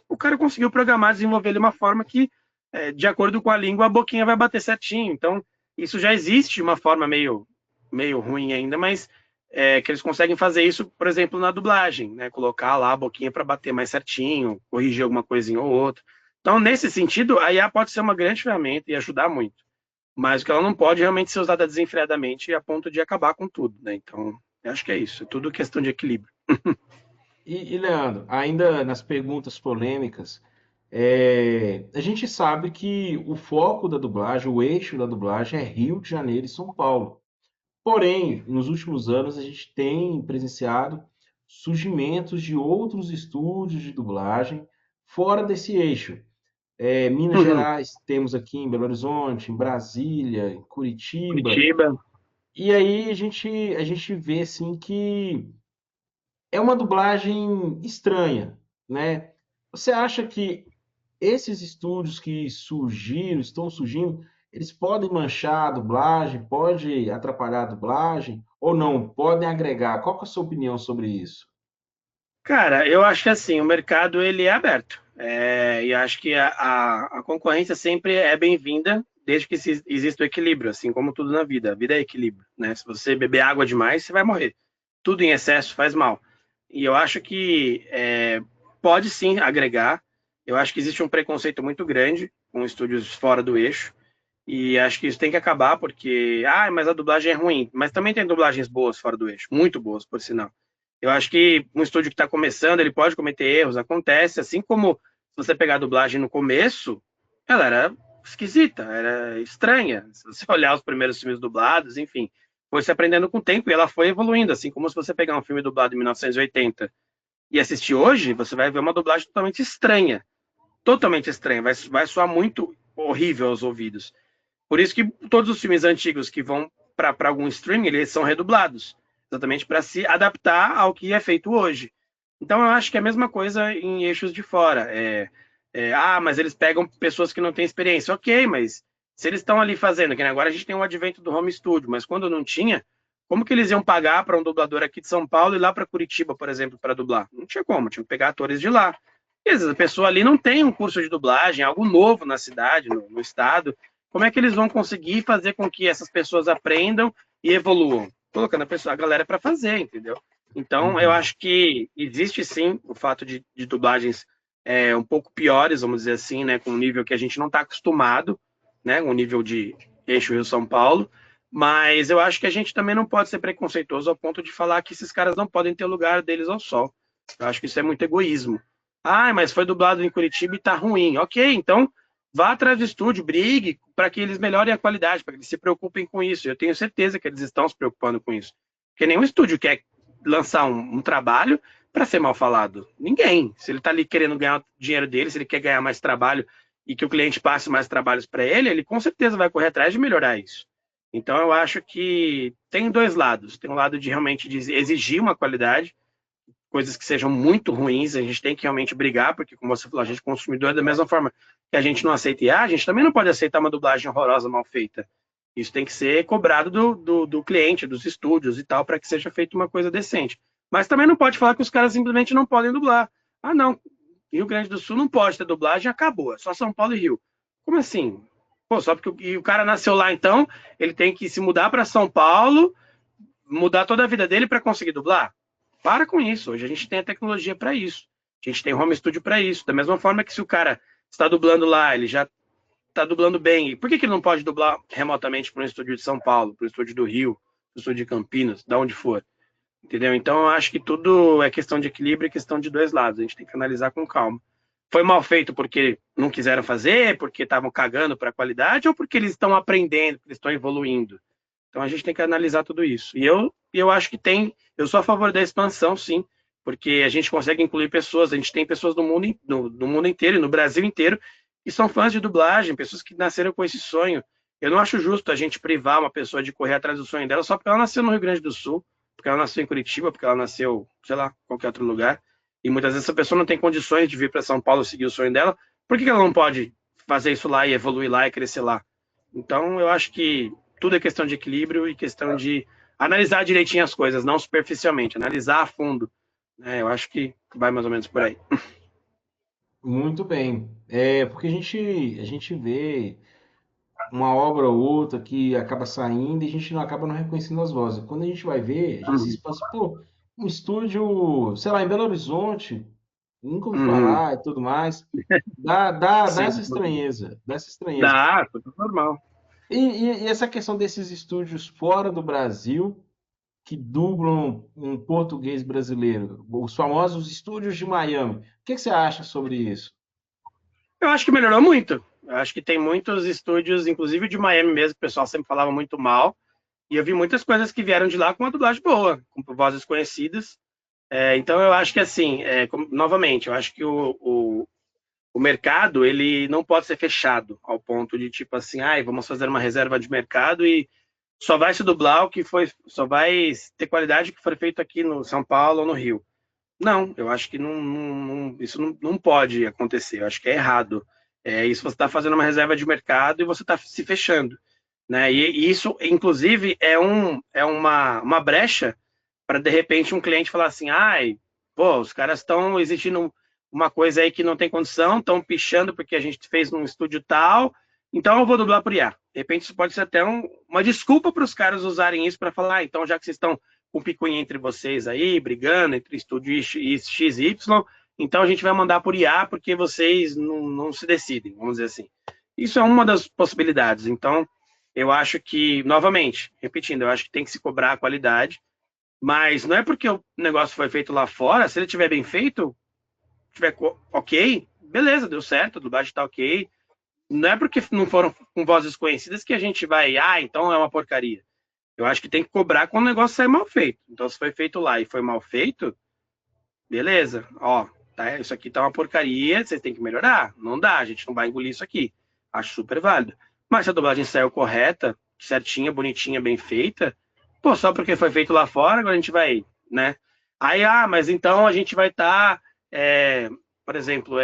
o cara conseguiu programar, desenvolver de uma forma que, de acordo com a língua, a boquinha vai bater certinho. Então, isso já existe de uma forma meio ruim ainda, mas que eles conseguem fazer isso, por exemplo, na dublagem, né? Colocar lá a boquinha para bater mais certinho, corrigir alguma coisinha ou outra. Então, nesse sentido, a IA pode ser uma grande ferramenta e ajudar muito, mas que ela não pode realmente ser usada desenfreadamente a ponto de acabar com tudo, né? Então, eu acho que é isso, é tudo questão de equilíbrio. Leandro, ainda nas perguntas polêmicas, a gente sabe que o foco da dublagem, o eixo da dublagem é Rio de Janeiro e São Paulo. Porém, nos últimos anos a gente tem presenciado surgimentos de outros estúdios de dublagem fora desse eixo. Minas Uhum. Gerais, temos aqui em Belo Horizonte, em Brasília, em Curitiba. Curitiba. E aí a gente vê assim que é uma dublagem estranha, né? Você acha que esses estúdios que surgiram, estão surgindo, eles podem manchar a dublagem, pode atrapalhar a dublagem ou não? Podem agregar? Qual que é a sua opinião sobre isso? Cara, eu acho que assim, o mercado ele é aberto. E acho que a concorrência sempre é bem-vinda, desde que exista o equilíbrio, assim como tudo na vida. A vida é equilíbrio, né? Se você beber água demais, você vai morrer. Tudo em excesso faz mal. E eu acho que pode sim agregar. Eu acho que existe um preconceito muito grande com estúdios fora do eixo. E acho que isso tem que acabar, porque, mas a dublagem é ruim. Mas também tem dublagens boas fora do eixo, muito boas, por sinal. Eu acho que um estúdio que está começando, ele pode cometer erros, acontece, assim como se você pegar a dublagem no começo, ela era esquisita, era estranha. Se você olhar os primeiros filmes dublados, enfim, foi se aprendendo com o tempo e ela foi evoluindo, assim como se você pegar um filme dublado em 1980 e assistir hoje, você vai ver uma dublagem totalmente estranha, vai soar muito horrível aos ouvidos. Por isso que todos os filmes antigos que vão para algum streaming, eles são redublados, exatamente para se adaptar ao que é feito hoje. Então eu acho que é a mesma coisa em eixos de fora. Mas eles pegam pessoas que não têm experiência. Ok, mas se eles estão ali fazendo, que agora a gente tem o advento do home studio, mas quando não tinha, como que eles iam pagar para um dublador aqui de São Paulo e lá para Curitiba, por exemplo, para dublar? Não tinha como, tinha que pegar atores de lá. E às vezes a pessoa ali não tem um curso de dublagem, algo novo na cidade, no estado. Como é que eles vão conseguir fazer com que essas pessoas aprendam e evoluam? Colocando a galera para fazer, entendeu? Então, eu Uhum. acho que existe sim o fato de dublagens um pouco piores, vamos dizer assim, né, com um nível que a gente não está acostumado, né, um nível de eixo Rio-São Paulo, mas eu acho que a gente também não pode ser preconceituoso ao ponto de falar que esses caras não podem ter lugar deles ao sol. Eu acho que isso é muito egoísmo. Mas foi dublado em Curitiba e tá ruim. Ok, então vá atrás do estúdio, brigue para que eles melhorem a qualidade, para que eles se preocupem com isso. Eu tenho certeza que eles estão se preocupando com isso. Porque nenhum estúdio quer lançar um trabalho para ser mal falado. Ninguém. Se ele está ali querendo ganhar o dinheiro dele, se ele quer ganhar mais trabalho e que o cliente passe mais trabalhos para ele, ele com certeza vai correr atrás de melhorar isso. Então eu acho que tem dois lados. Tem um lado de realmente exigir uma qualidade, coisas que sejam muito ruins, a gente tem que realmente brigar, porque, como você falou, a gente consumidor, da mesma forma que a gente não aceita IA, a gente também não pode aceitar uma dublagem horrorosa, mal feita. Isso tem que ser cobrado do cliente, dos estúdios e tal, para que seja feita uma coisa decente. Mas também não pode falar que os caras simplesmente não podem dublar. Não, Rio Grande do Sul não pode ter dublagem, acabou. É só São Paulo e Rio. Como assim? Pô, só porque o cara nasceu lá, então, ele tem que se mudar para São Paulo, mudar toda a vida dele para conseguir dublar? Para com isso. Hoje a gente tem a tecnologia para isso. A gente tem home studio para isso. Da mesma forma que se o cara está dublando lá, ele já está dublando bem. Por que ele não pode dublar remotamente para um estúdio de São Paulo, para um estúdio do Rio, para um estúdio de Campinas, da onde for? Entendeu? Então, eu acho que tudo é questão de equilíbrio e questão de dois lados. A gente tem que analisar com calma. Foi mal feito porque não quiseram fazer, porque estavam cagando para a qualidade, ou porque eles estão aprendendo, porque eles estão evoluindo? Então, a gente tem que analisar tudo isso. E eu acho que tem. Eu sou a favor da expansão, sim, porque a gente consegue incluir pessoas. A gente tem pessoas no mundo inteiro, no Brasil inteiro, que são fãs de dublagem, pessoas que nasceram com esse sonho. Eu não acho justo a gente privar uma pessoa de correr atrás do sonho dela só porque ela nasceu no Rio Grande do Sul, porque ela nasceu em Curitiba, porque ela nasceu, sei lá, qualquer outro lugar. E muitas vezes essa pessoa não tem condições de vir para São Paulo seguir o sonho dela. Por que ela não pode fazer isso lá e evoluir lá e crescer lá? Então, eu acho que tudo é questão de equilíbrio e questão de analisar direitinho as coisas, não superficialmente, analisar a fundo. Eu acho que vai mais ou menos por aí. Muito bem. É porque a gente vê uma obra ou outra que acaba saindo e a gente não acaba não reconhecendo as vozes. Quando a gente vai ver, a gente se Uhum. pensa, pô, um estúdio, sei lá, em Belo Horizonte, nunca ouvi Uhum. falar e tudo mais. Dá Sim, essa estranheza, dá essa estranheza. dá, tudo normal. E essa questão desses estúdios fora do Brasil que dublam um português brasileiro, os famosos estúdios de Miami. O que você acha sobre isso? Eu acho que melhorou muito. Eu acho que tem muitos estúdios, inclusive de Miami mesmo, que o pessoal sempre falava muito mal. E eu vi muitas coisas que vieram de lá com uma dublagem boa, com vozes conhecidas. Então eu acho que assim, novamente, eu acho que o mercado ele não pode ser fechado ao ponto de tipo assim, ai, vamos fazer uma reserva de mercado e só vai se dublar o que foi, só vai ter qualidade que foi feito aqui no São Paulo ou no Rio. Não, eu acho que isso não pode acontecer. Eu acho que é errado. Isso você está fazendo uma reserva de mercado e você está se fechando, né? E isso, inclusive, uma brecha para de repente um cliente falar assim, ai, pô, os caras estão exigindo uma coisa aí que não tem condição, estão pichando porque a gente fez num estúdio tal, então eu vou dublar por IA. De repente isso pode ser até uma desculpa para os caras usarem isso para falar, então já que vocês estão com picuinha entre vocês aí, brigando entre estúdio X e Y, então a gente vai mandar por IA porque vocês não se decidem, vamos dizer assim. Isso é uma das possibilidades. Então, eu acho que, novamente, repetindo, eu acho que tem que se cobrar a qualidade, mas não é porque o negócio foi feito lá fora, se ele tiver bem feito, tiver ok, beleza, deu certo, a dublagem tá ok. Não é porque não foram com vozes conhecidas que a gente vai, então é uma porcaria. Eu acho que tem que cobrar quando o negócio sai mal feito. Então, se foi feito lá e foi mal feito, beleza, ó, tá, isso aqui tá uma porcaria, vocês têm que melhorar. Não dá, a gente não vai engolir isso aqui. Acho super válido. Mas se a dublagem saiu correta, certinha, bonitinha, bem feita, pô, só porque foi feito lá fora, agora a gente vai, né? Aí, mas então a gente vai estar, por exemplo,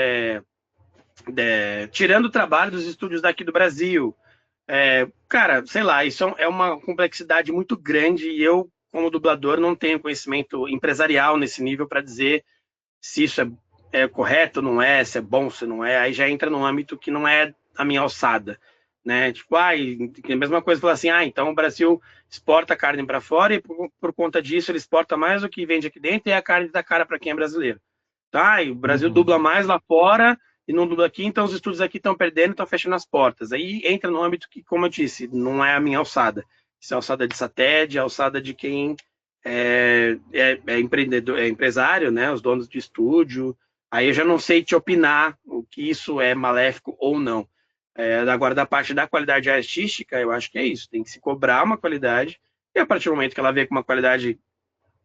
tirando o trabalho dos estúdios daqui do Brasil. Cara, sei lá, isso é uma complexidade muito grande e eu, como dublador, não tenho conhecimento empresarial nesse nível para dizer se isso é correto, não é, se é bom, se não é. Aí já entra num âmbito que não é a minha alçada, né? Tipo, a mesma coisa falar assim, então o Brasil exporta carne para fora e por conta disso ele exporta mais do que vende aqui dentro e a carne dá cara para quem é brasileiro. Tá? E o Brasil dubla Uhum. mais lá fora e não dubla aqui, então os estúdios aqui estão perdendo, estão fechando as portas. Aí entra no âmbito que, como eu disse, não é a minha alçada. Isso é a alçada de Sated, é a alçada de quem é empreendedor, é empresário, né? Os donos de estúdio. Aí eu já não sei te opinar o que isso é maléfico ou não. Agora, da parte da qualidade artística, eu acho que é isso. Tem que se cobrar uma qualidade, e a partir do momento que ela vê com uma qualidade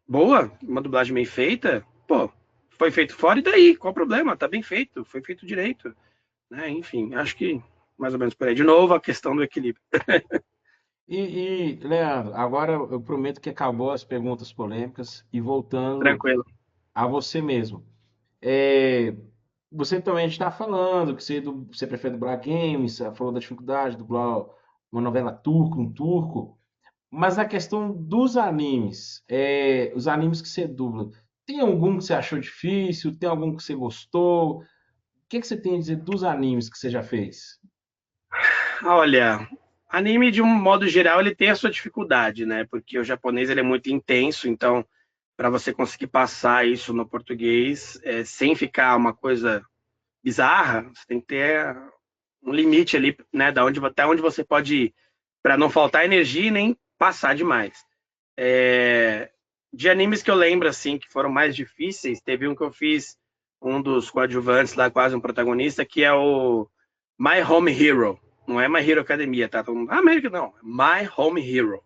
boa, uma dublagem bem feita, pô, foi feito fora e daí? Qual o problema? Tá bem feito, foi feito direito. Né? Enfim, acho que mais ou menos por aí. De novo, a questão do equilíbrio. Leandro, agora eu prometo que acabou as perguntas polêmicas e voltando Tranquilo. a você mesmo. É, você também está falando que você prefere dublar games, você falou da dificuldade de dublar uma novela turca, um turco, mas a questão dos animes, os animes que você dubla, tem algum que você achou difícil? Tem algum que você gostou? que você tem a dizer dos animes que você já fez? Olha, anime de um modo geral ele tem a sua dificuldade, né? Porque o japonês ele é muito intenso, então para você conseguir passar isso no português sem ficar uma coisa bizarra, você tem que ter um limite ali, né? Até onde você pode ir, para não faltar energia e nem passar demais. É, de animes que eu lembro assim que foram mais difíceis, teve um que eu fiz um dos coadjuvantes lá, quase um protagonista, que é o My Home Hero. Não é My Hero Academia, tá? Todo mundo, América não, My Home Hero.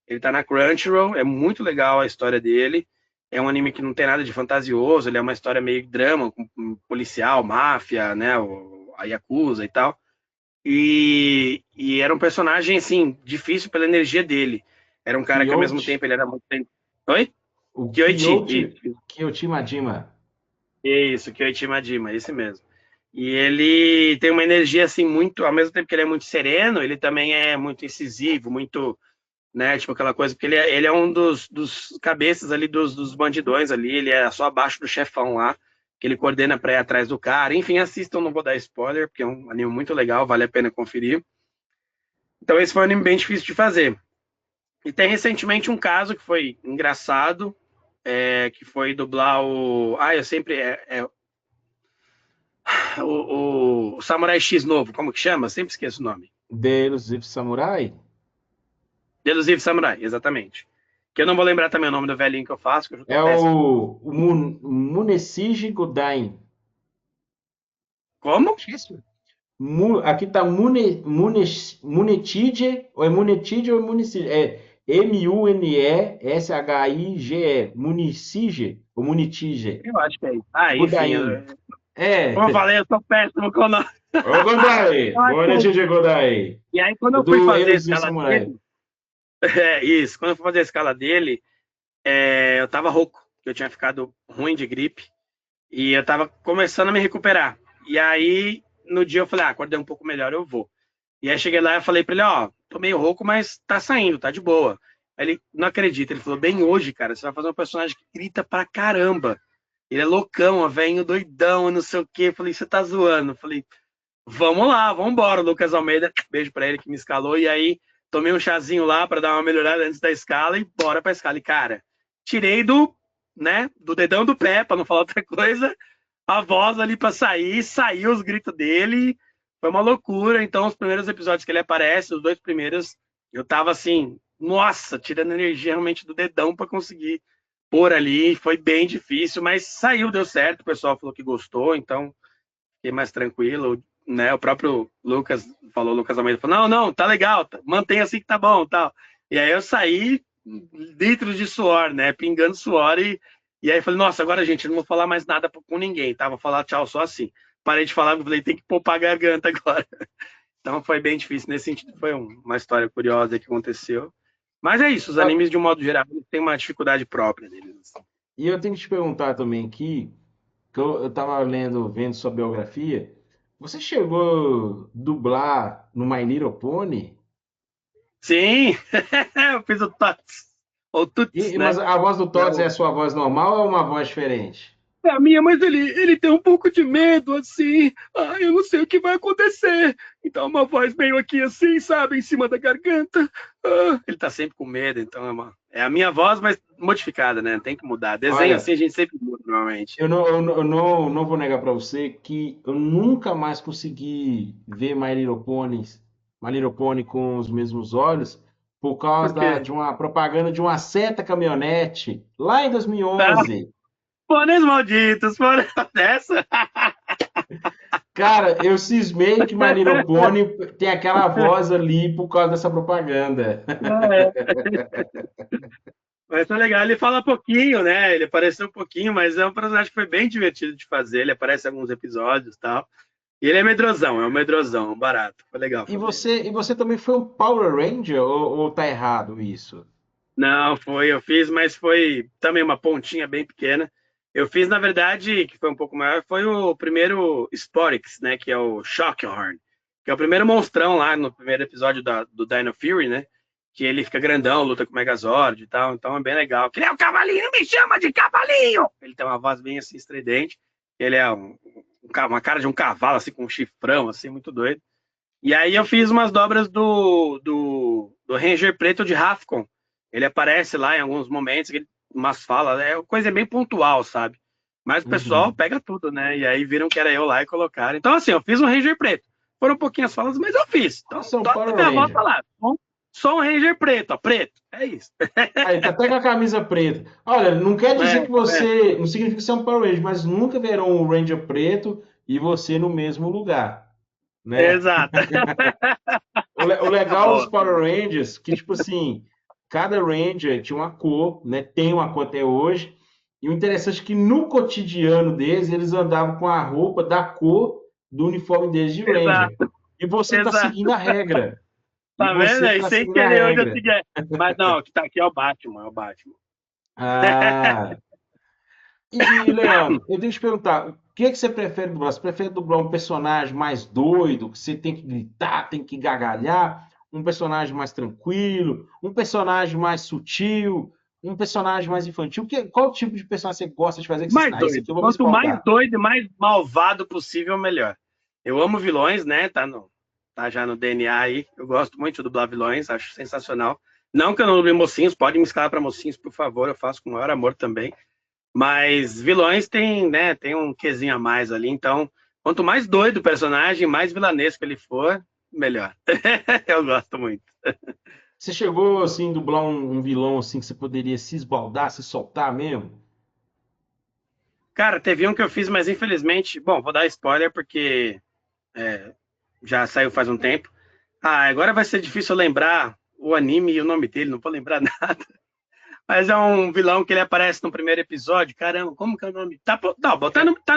Ele tá na Crunchyroll, é muito legal a história dele. É um anime que não tem nada de fantasioso, ele é uma história meio drama, com policial, máfia, né? A Yakuza e tal. E era um personagem, assim, difícil pela energia dele. Era um cara que, ao mesmo Kyoto, tempo, ele era muito. Oi? o Kyoichi. Kyoto Majima. Isso, Kyoichi Majima, esse mesmo. E ele tem uma energia, assim, muito. Ao mesmo tempo que ele é muito sereno, ele também é muito incisivo, muito. Né, tipo aquela coisa, porque ele é um dos cabeças ali dos bandidões ali, ele é só abaixo do chefão lá, que ele coordena pra ir atrás do cara. Enfim, assistam, não vou dar spoiler, porque é um anime muito legal, vale a pena conferir. Então, esse foi um anime bem difícil de fazer. E tem recentemente um caso que foi engraçado, que foi dublar o. Ah, eu sempre. O Samurai X novo, como que chama? Sempre esqueço o nome. Delusive Samurai? Delusive Samurai, exatamente. Que eu não vou lembrar também o nome do velhinho que eu faço, que eu já tô É péssimo. o Munesiji Godain. Como? Acho que é isso. Aqui tá Munetide, ou é Munetide ou é Municige? É Muneshige, Municige ou Munitige? Eu acho que é isso. Ah, enfim, Godain. É, como eu falei, eu sou péssimo com o nome. ô Godai, Eu acho que é isso. Munetide Godai, E aí, quando eu fui do fazer a Elusive escala Samurai. dele, isso, quando eu fui fazer a escala dele, eu tava rouco, porque eu tinha ficado ruim de gripe. E eu tava começando a me recuperar. E aí, no dia eu falei, acordei um pouco melhor, eu vou. E aí cheguei lá e falei pra ele, ó, tô meio rouco, mas tá saindo, tá de boa. Aí ele não acredita, ele falou, bem hoje, cara, você vai fazer um personagem que grita pra caramba. Ele é loucão, ó, velho doidão, não sei o quê. Eu falei, você tá zoando? Eu falei, vamos lá, vamos embora. Lucas Almeida, beijo pra ele que me escalou. E aí, tomei um chazinho lá pra dar uma melhorada antes da escala e bora pra escala. E, cara, tirei do dedão do pé, pra não falar outra coisa, a voz ali pra sair, saiu os gritos dele, foi uma loucura. Então, os primeiros episódios que ele aparece, os dois primeiros, eu tava assim, nossa, tirando energia realmente do dedão pra conseguir pôr ali. Foi bem difícil, mas saiu, deu certo. O pessoal falou que gostou, então fiquei mais tranquilo. Né? O próprio Lucas falou, Lucas Almeida falou: não, não, tá legal, mantém assim que tá bom, tal. E aí eu saí litros de suor, né? Pingando suor e aí falei, nossa, agora, gente, eu não vou falar mais nada com ninguém, tá? Vou falar tchau só assim. Parei de falar, falei, tem que poupar a garganta agora. Então foi bem difícil nesse sentido, foi uma história curiosa que aconteceu. Mas é isso, os Ah, animes, de um modo geral, têm uma dificuldade própria deles. Assim. e eu tenho que te perguntar também aqui, que eu tava vendo sua biografia. Você chegou a dublar no My Little Pony? Sim, eu fiz o TOTS, ou TUTS, Mas né? a voz do Que é Tots é a sua voz normal ou é uma voz diferente? a minha, mas ele tem um pouco de medo, assim. Ah, eu não sei o que vai acontecer. Então, uma voz meio aqui assim, sabe, em cima da garganta. Ah, ele tá sempre com medo, então é a minha voz, mas modificada, né? Tem que mudar. Desenho Olha, assim a gente sempre muda, normalmente. eu não vou negar para você que eu nunca mais consegui ver My Little Pony com os mesmos olhos por Por causa quê? de uma propaganda de uma certa caminhonete lá em Ah, 2011. pôneis malditos, pôneis dessa. Cara, eu cismei que My Little Pony tem aquela voz ali por causa dessa propaganda. É. Mas tá legal, ele fala pouquinho, né? Ele apareceu um pouquinho, mas é um personagem que foi bem divertido de fazer. Ele aparece em alguns episódios e tal. E ele é um medrosão, um barato. Foi legal E fazer ele. você também foi um Power Ranger ou tá errado isso? Não, eu fiz, mas foi também uma pontinha bem pequena. Eu fiz, na verdade, que foi um pouco maior, foi o primeiro Sporix, né? Que é o Shockhorn, que é o primeiro monstrão lá no primeiro episódio do Dino Fury, né? Que ele fica grandão, luta com o Megazord e tal, então é bem legal. Que ele é o cavalinho, me chama de cavalinho! Ele tem uma voz bem assim estridente. Ele é um uma cara de um cavalo, assim, com um chifrão, assim, muito doido. E aí eu fiz umas dobras do Ranger Preto de Rafcon. Ele aparece lá em alguns momentos, umas falas, é coisa bem pontual, sabe? Mas o pessoal Uhum. pega tudo, né? E aí viram que era eu lá e colocaram. Então, assim, eu fiz um Ranger Preto. Foram pouquinhas falas, mas eu fiz. Então, Você é um toda a Power minha volta Ranger. lá. Sou um Ranger preto, ó, preto. É isso. Aí, tá até com a camisa preta. Olha, não quer dizer É, que tá vendo? você. Não significa que você é um Power Ranger, mas nunca verão um Ranger preto e você no mesmo lugar, né? Exato. O legal dos Boa. Power Rangers, que tipo assim, cada Ranger tinha uma cor, né? Tem uma cor até hoje. E o interessante é que no cotidiano deles, eles andavam com a roupa da cor do uniforme deles de Ranger. Exato. E você tá seguindo Exato. a regra. E Tá vendo? você Aí tá sem seguindo a querer eu já regra. segui. Mas não, o que tá aqui é o Batman, é o Batman. Ah. Leandro, eu tenho que te perguntar, o que você prefere dublar? Você prefere dublar um personagem mais doido, que você tem que gritar, tem que gargalhar? Um personagem mais tranquilo? Um personagem mais sutil? Um personagem mais infantil? Qual tipo de personagem você gosta de fazer que você Mais assina? Esse aqui doido. eu vou me Quanto mais espaldar. doido e mais malvado possível, melhor. Eu amo vilões, né? Tá já no DNA aí. Eu gosto muito de dublar vilões, acho sensacional. Não que eu não duble mocinhos, pode me escalar para mocinhos, por favor, eu faço com o maior amor também. Mas vilões tem, né, tem um quezinho a mais ali, então quanto mais doido o personagem, mais vilanesco ele for, melhor. Eu gosto muito. Você chegou, assim, a dublar um vilão, assim, que você poderia se esbaldar, se soltar mesmo? Cara, teve um que eu fiz, mas infelizmente, bom, vou dar spoiler porque já saiu faz um tempo. Ah, agora vai ser difícil lembrar o anime e o nome dele, não vou lembrar nada. Mas é um vilão que ele aparece no primeiro episódio. Caramba, como que é o nome? Tá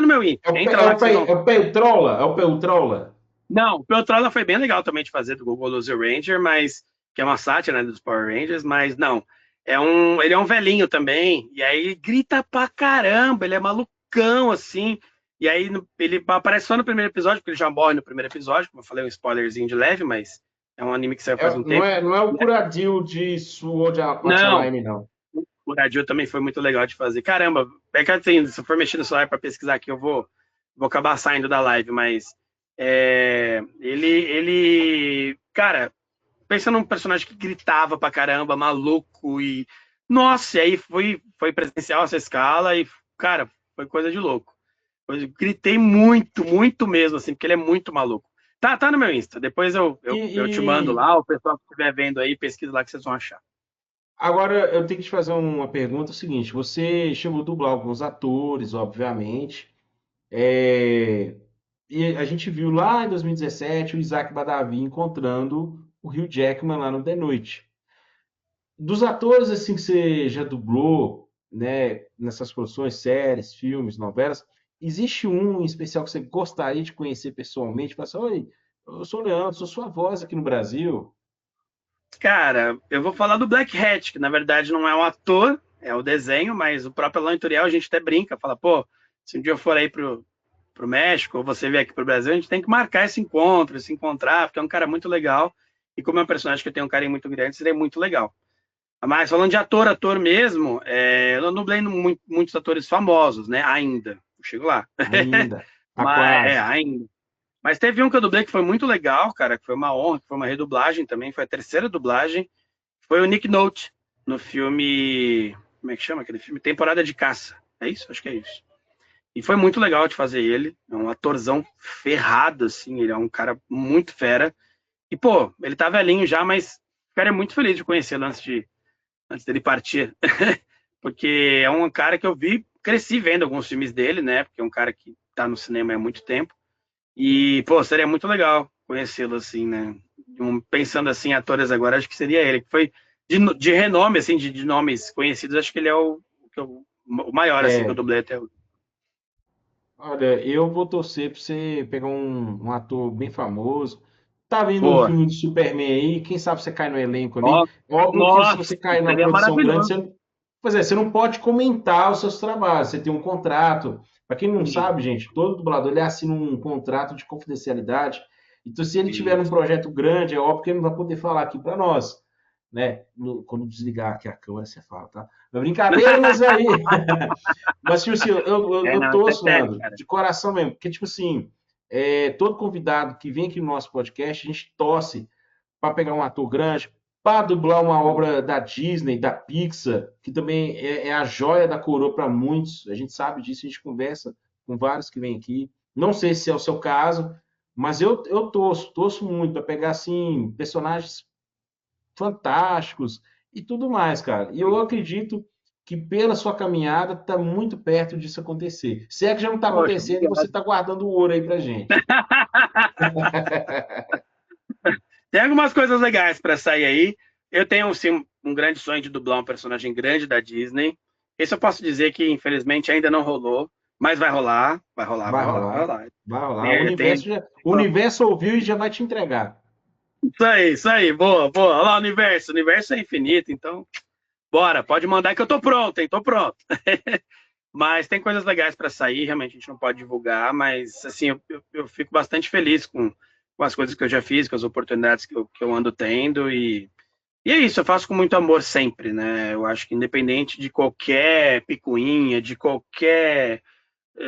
no meu Insta. Entra lá que vocês vão É ver. o Peltrola? É o Peltrola? Não, o Peltrola foi bem legal também de fazer do Google Loser Ranger, mas que é uma sátira, né, dos Power Rangers, mas não. Ele é um velhinho também, e aí ele grita pra caramba, ele é malucão, assim. E aí ele aparece só no primeiro episódio, porque ele já morre no primeiro episódio, como eu falei, um spoilerzinho de leve, mas é um anime que saiu faz um tempo. Não é o Curadil de Sword Art Não, Online, não. o Radio também foi muito legal de fazer. Caramba, é que assim, se eu for mexer no celular para pesquisar aqui, vou acabar saindo da live, mas cara, pensa num personagem que gritava pra caramba, maluco e nossa, e aí foi presencial essa escala e cara, foi coisa de louco. Eu gritei muito, muito mesmo assim, porque ele é muito maluco. Tá no meu Insta. Depois eu te mando E lá, o pessoal que estiver vendo aí, pesquisa lá que vocês vão achar. agora eu tenho que te fazer uma pergunta, é o seguinte, você chegou a dublar alguns atores, obviamente, e a gente viu lá em 2017 o Isaac Badavi encontrando o Hugh Jackman lá no The Noite. Dos atores assim que você já dublou, né, nessas produções, séries, filmes, novelas, existe um em especial que você gostaria de conhecer pessoalmente? Fala assim, oi, eu sou o Leandro, sou sua voz aqui no Brasil. Cara, eu vou falar do Black Hat, que na verdade não é um ator, é o desenho, mas o próprio Alan Turiel a gente até brinca, fala, pô, se um dia eu for aí pro México, ou você vier aqui pro Brasil, a gente tem que marcar esse encontro, se encontrar, porque é um cara muito legal, e como é um personagem que eu tenho um carinho muito grande, seria muito legal. Mas falando de ator mesmo, eu não dublei muitos atores famosos, né, ainda, eu chego lá, Ainda, tá mas, quase. ainda. Mas teve um que eu dublei que foi muito legal, cara, que foi uma honra, que foi uma redublagem também, foi a terceira dublagem, foi o Nick Nolte, no filme. Como é que chama aquele filme? Temporada de Caça. É isso? Acho que é isso. E foi muito legal de fazer ele. É um atorzão ferrado, assim. Ele é um cara muito fera. E, pô, ele tá velhinho já, mas ficaria muito feliz de conhecê-lo antes dele partir. Porque é um cara que eu vi, cresci vendo alguns filmes dele, né? Porque é um cara que tá no cinema há muito tempo. E, pô, seria muito legal conhecê-lo, assim, né? Pensando assim, em atores agora, acho que seria ele, que foi de renome, assim, de nomes conhecidos, acho que ele é o maior, assim, que eu É, dublei até hoje. olha, eu vou torcer pra você pegar um ator bem famoso. Tá vindo um Boa. filme de Superman aí, quem sabe você cai no elenco ali. Ó, Óbvio que se nossa, você cair numa seria produção grande, maravilhoso. pois é, você não pode comentar os seus trabalhos, você tem um contrato. Para quem não Sim, sabe, gente, todo dublador ele assina um contrato de confidencialidade. Então, se ele tiver um isso. projeto grande, é óbvio que ele não vai poder falar aqui para nós. né? Quando desligar aqui a câmera, você fala, tá? Mas brincadeiras aí. Mas, tipo assim, eu Não, isso é torço, sério, Leandro, cara. de coração mesmo, porque, tipo assim, todo convidado que vem aqui no nosso podcast, a gente torce para pegar um ator grande, para dublar uma obra da Disney, da Pixar, que também é a joia da coroa para muitos. A gente sabe disso, a gente conversa com vários que vêm aqui. Não sei se é o seu caso, mas eu torço muito para pegar assim personagens fantásticos e tudo mais, cara. E eu acredito que pela sua caminhada está muito perto disso acontecer. Se é que já não está Poxa, acontecendo e você obrigado. está guardando o ouro aí pra gente. Tem algumas coisas legais para sair aí. Eu tenho, sim, um grande sonho de dublar um personagem grande da Disney. Esse eu posso dizer que, infelizmente, ainda não rolou, mas vai rolar, vai rolar, vai Vai rolar, vai rolar, rolar. vai rolar. Tem, tem... O universo ouviu e já vai te entregar. Isso aí, boa, boa. Olha lá, o universo é infinito, então, bora, pode mandar que eu tô pronto, hein, tô pronto. Mas tem coisas legais para sair, realmente a gente não pode divulgar, mas assim, eu fico bastante feliz com as coisas que eu já fiz, com as oportunidades que eu ando tendo, e é isso, eu faço com muito amor sempre, né? Eu acho que independente de qualquer picuinha, de qualquer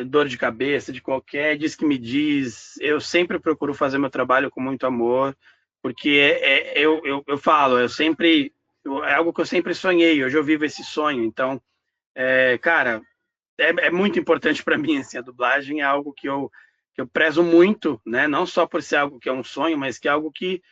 dor de cabeça, de qualquer diz que me diz, eu sempre procuro fazer meu trabalho com muito amor, porque eu falo, é algo que eu sempre sonhei, hoje eu vivo esse sonho, então, cara, é muito importante para mim, assim, a dublagem é algo que eu prezo muito, né? Não só por ser algo que é um sonho, mas que é algo que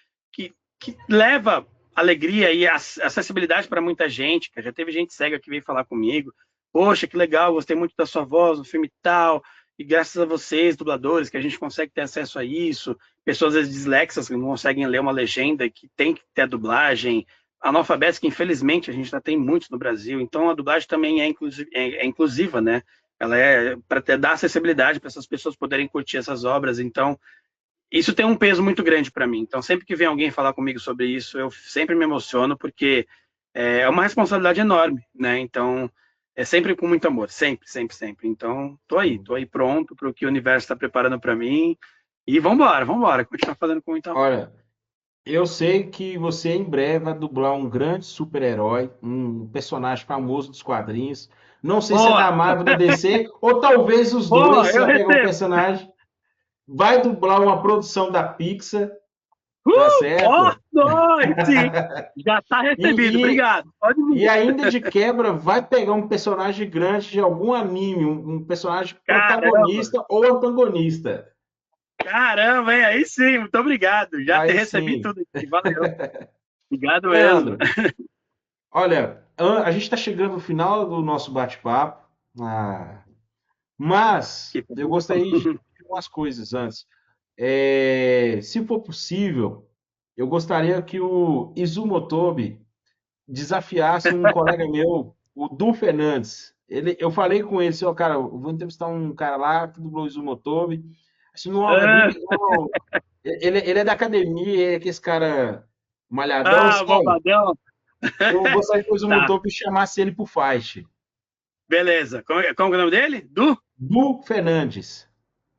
leva alegria e acessibilidade para muita gente. Já teve gente cega que veio falar comigo, poxa, que legal, gostei muito da sua voz no filme tal, e graças a vocês, dubladores, que a gente consegue ter acesso a isso, pessoas às vezes dislexas que não conseguem ler uma legenda, que tem que ter a dublagem, analfabetos que infelizmente a gente já tem muitos no Brasil, então a dublagem também é inclusiva, né? Ela é para dar acessibilidade para essas pessoas poderem curtir essas obras, então isso tem um peso muito grande para mim. Então sempre que vem alguém falar comigo sobre isso, eu sempre me emociono porque é uma responsabilidade enorme, né? Então é sempre com muito amor, sempre, sempre, sempre. Então tô aí pronto para o que o universo está preparando para mim e vamos embora, continuar fazendo com muito amor. Olha, eu sei que você em breve vai dublar um grande super-herói, um personagem famoso dos quadrinhos. Não sei se é da Boa, Marvel, da DC, ou talvez os dois. boa, Você eu vai pegar um recebo. personagem, vai dublar uma produção da Pixar, tá certo? Ó, sim. Já tá recebido, E, obrigado. Pode e vir. ainda de quebra, vai pegar um personagem grande de algum anime, um personagem Caramba, protagonista ou antagonista. caramba, hein? Aí sim, muito obrigado. Já te Aí recebi sim. tudo aqui, valeu. Obrigado mesmo. Leandro, olha, a gente está chegando no final do nosso bate-papo, mas Que eu bom. gostaria de umas coisas antes. Se for possível, eu gostaria que o Izumotobi desafiasse um colega meu, o Du Fernandes. Eu falei com ele, assim, ó, cara, eu vou entrevistar um cara lá que dublou o Izumotobi. Assim, não, é bem Ah, legal. Ele é da academia, é que esse cara malhadão, sabe? bombadão. Eu gostaria que o Tá, Izumotobi chamasse ele pro fight. beleza. Como é o nome dele? Du Fernandes.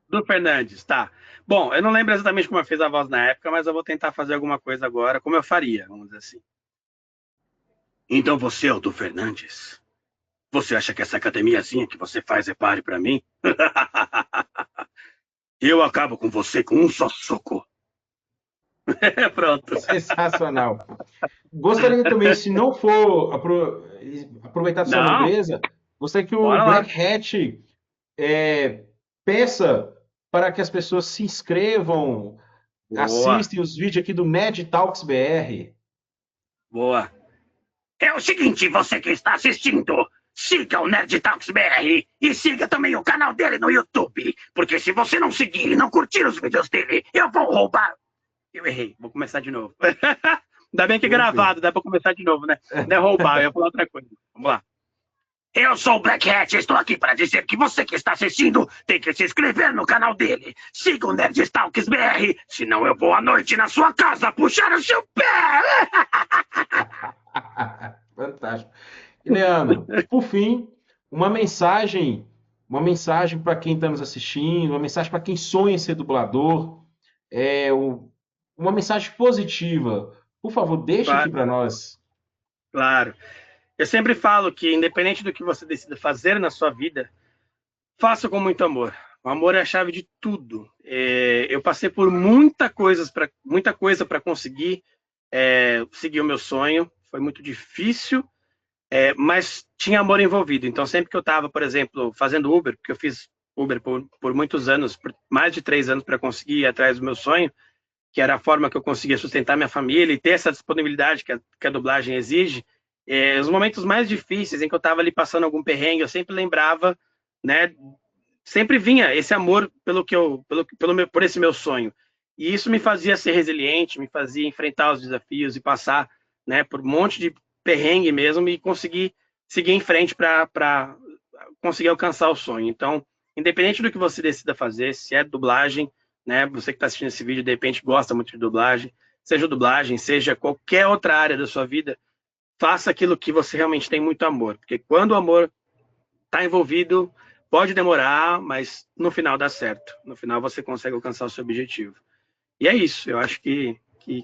Du Fernandes, tá. Bom, eu não lembro exatamente como eu fiz a voz na época, mas eu vou tentar fazer alguma coisa agora, como eu faria, vamos dizer assim. Então você é o Du Fernandes? Você acha que essa academiazinha que você faz é pare pra mim? Eu acabo com você com um só soco. Pronto. Sensacional. Gostaria também, se não for aproveitar sua Não, nobreza, gostaria que o bora lá. Black Hat é, peça para que as pessoas se inscrevam, Boa, assistem os vídeos aqui do Nerd Talks BR. boa. É o seguinte, você que está assistindo, siga o Nerd Talks BR e siga também o canal dele no YouTube, porque se você não seguir e não curtir os vídeos dele, eu vou roubar. Eu errei, vou começar de novo. Ainda bem que é Perfeito. gravado, dá pra começar de novo, né? Não é roubar, eu ia falar outra coisa. Vamos lá. Eu sou o Black Hat e estou aqui para dizer que você que está assistindo tem que se inscrever no canal dele. Siga o Nerd Stalks BR, senão eu vou à noite na sua casa puxar o seu pé. Fantástico. E, Leandro, por fim, uma mensagem para quem está nos assistindo, uma mensagem para quem sonha em ser dublador, uma mensagem positiva. Por favor, deixa aqui Claro. para nós. Claro. Eu sempre falo que, independente do que você decida fazer na sua vida, faça com muito amor. O amor é a chave de tudo. Eu passei por muita coisa para conseguir seguir o meu sonho. Foi muito difícil, mas tinha amor envolvido. Então, sempre que eu estava, por exemplo, fazendo Uber, porque eu fiz Uber por muitos anos, por mais de 3 anos para conseguir ir atrás do meu sonho, que era a forma que eu conseguia sustentar minha família e ter essa disponibilidade que a dublagem exige, os momentos mais difíceis em que eu estava ali passando algum perrengue, eu sempre lembrava, né? Sempre vinha esse amor por esse meu sonho. E isso me fazia ser resiliente, me fazia enfrentar os desafios e passar, né, por um monte de perrengue mesmo e conseguir seguir em frente para conseguir alcançar o sonho. Então, independente do que você decida fazer, se é dublagem, né, você que está assistindo esse vídeo de repente gosta muito de dublagem, seja qualquer outra área da sua vida, faça aquilo que você realmente tem muito amor, porque quando o amor está envolvido, pode demorar, mas no final dá certo. No final você consegue alcançar o seu objetivo. E é isso, eu acho que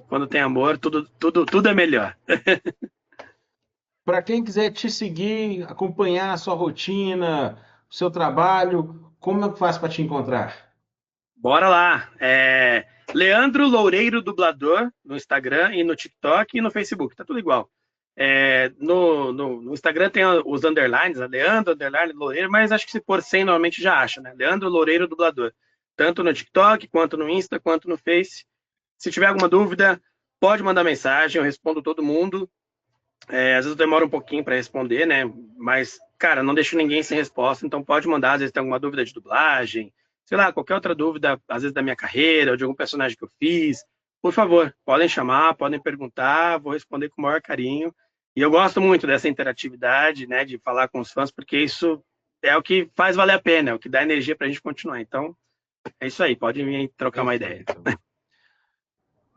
quando tem amor, tudo é melhor. Para quem quiser te seguir, acompanhar a sua rotina, o seu trabalho, como é que faz para te encontrar? Bora lá. Leandro Loureiro Dublador no Instagram e no TikTok e no Facebook, tá tudo igual. No Instagram tem os underlines, né? Leandro, underline, Loureiro, mas acho que se for sem, normalmente já acha, né? Leandro Loureiro Dublador. Tanto no TikTok, quanto no Insta, quanto no Face. Se tiver alguma dúvida, pode mandar mensagem, eu respondo todo mundo. Às vezes eu demoro um pouquinho para responder, né? Mas, cara, não deixo ninguém sem resposta, então pode mandar, às vezes tem alguma dúvida de dublagem, sei lá, qualquer outra dúvida, às vezes da minha carreira ou de algum personagem que eu fiz. Por favor, podem chamar, podem perguntar, vou responder com o maior carinho. E eu gosto muito dessa interatividade, né, de falar com os fãs, porque isso é o que faz valer a pena, é o que dá energia para a gente continuar. Então, é isso aí, pode vir trocar uma ideia. Perfeito.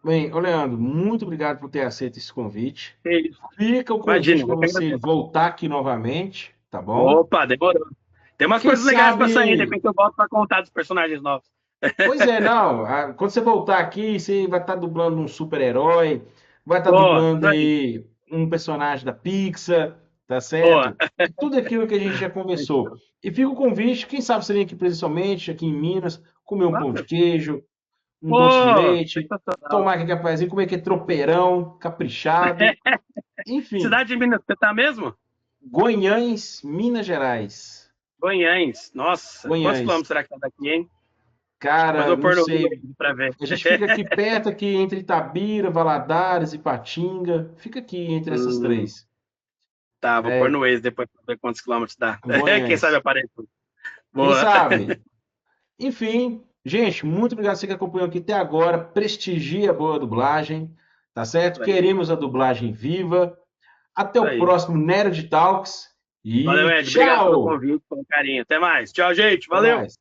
Bem, ô Leandro, muito obrigado por ter aceito esse convite. É isso. Fica o Imagina, convite para eu que você agradeço. voltar aqui novamente, tá bom? Opa, demorou. Tem umas Quem coisas legais pra sair, de sabe. repente eu volto pra contar dos personagens novos. Pois é, não. Quando você voltar aqui, você vai estar dublando um super-herói, vai estar Boa, dublando isso aí. aí um personagem da Pixar, tá Boa. certo? De tudo aquilo que a gente já conversou. E fica o convite, quem sabe você vem aqui presencialmente, aqui em Minas, comer um pão de Claro. queijo, um doce de Pô, leite, sensacional. tomar aquele cafezinho, comer aquele tropeirão caprichado. Enfim, Cidade de Minas, você tá mesmo? Guanhães, Minas Gerais. Goiães. Nossa, quantos Guanhães. quilômetros será que tá daqui, hein? Depois Cara, eu vou não pôr no sei. Google pra ver. A gente fica aqui perto, aqui entre Itabira, Valadares e Patinga. Fica aqui entre essas Hum, três. tá, vou pôr É, no Waze depois pra ver quantos quilômetros dá. Quem sabe Goiães. aparece. Quem Boa. sabe? Enfim, gente, muito obrigado a você que acompanhou aqui até agora. Prestigie a boa dublagem, tá certo? Isso aí. Queremos a dublagem viva. Até Isso o aí. próximo Nerd Talks Valeu, e Ed. Obrigado pelo tchau! convite, pelo carinho. Até mais. Tchau, gente. Até Valeu. mais.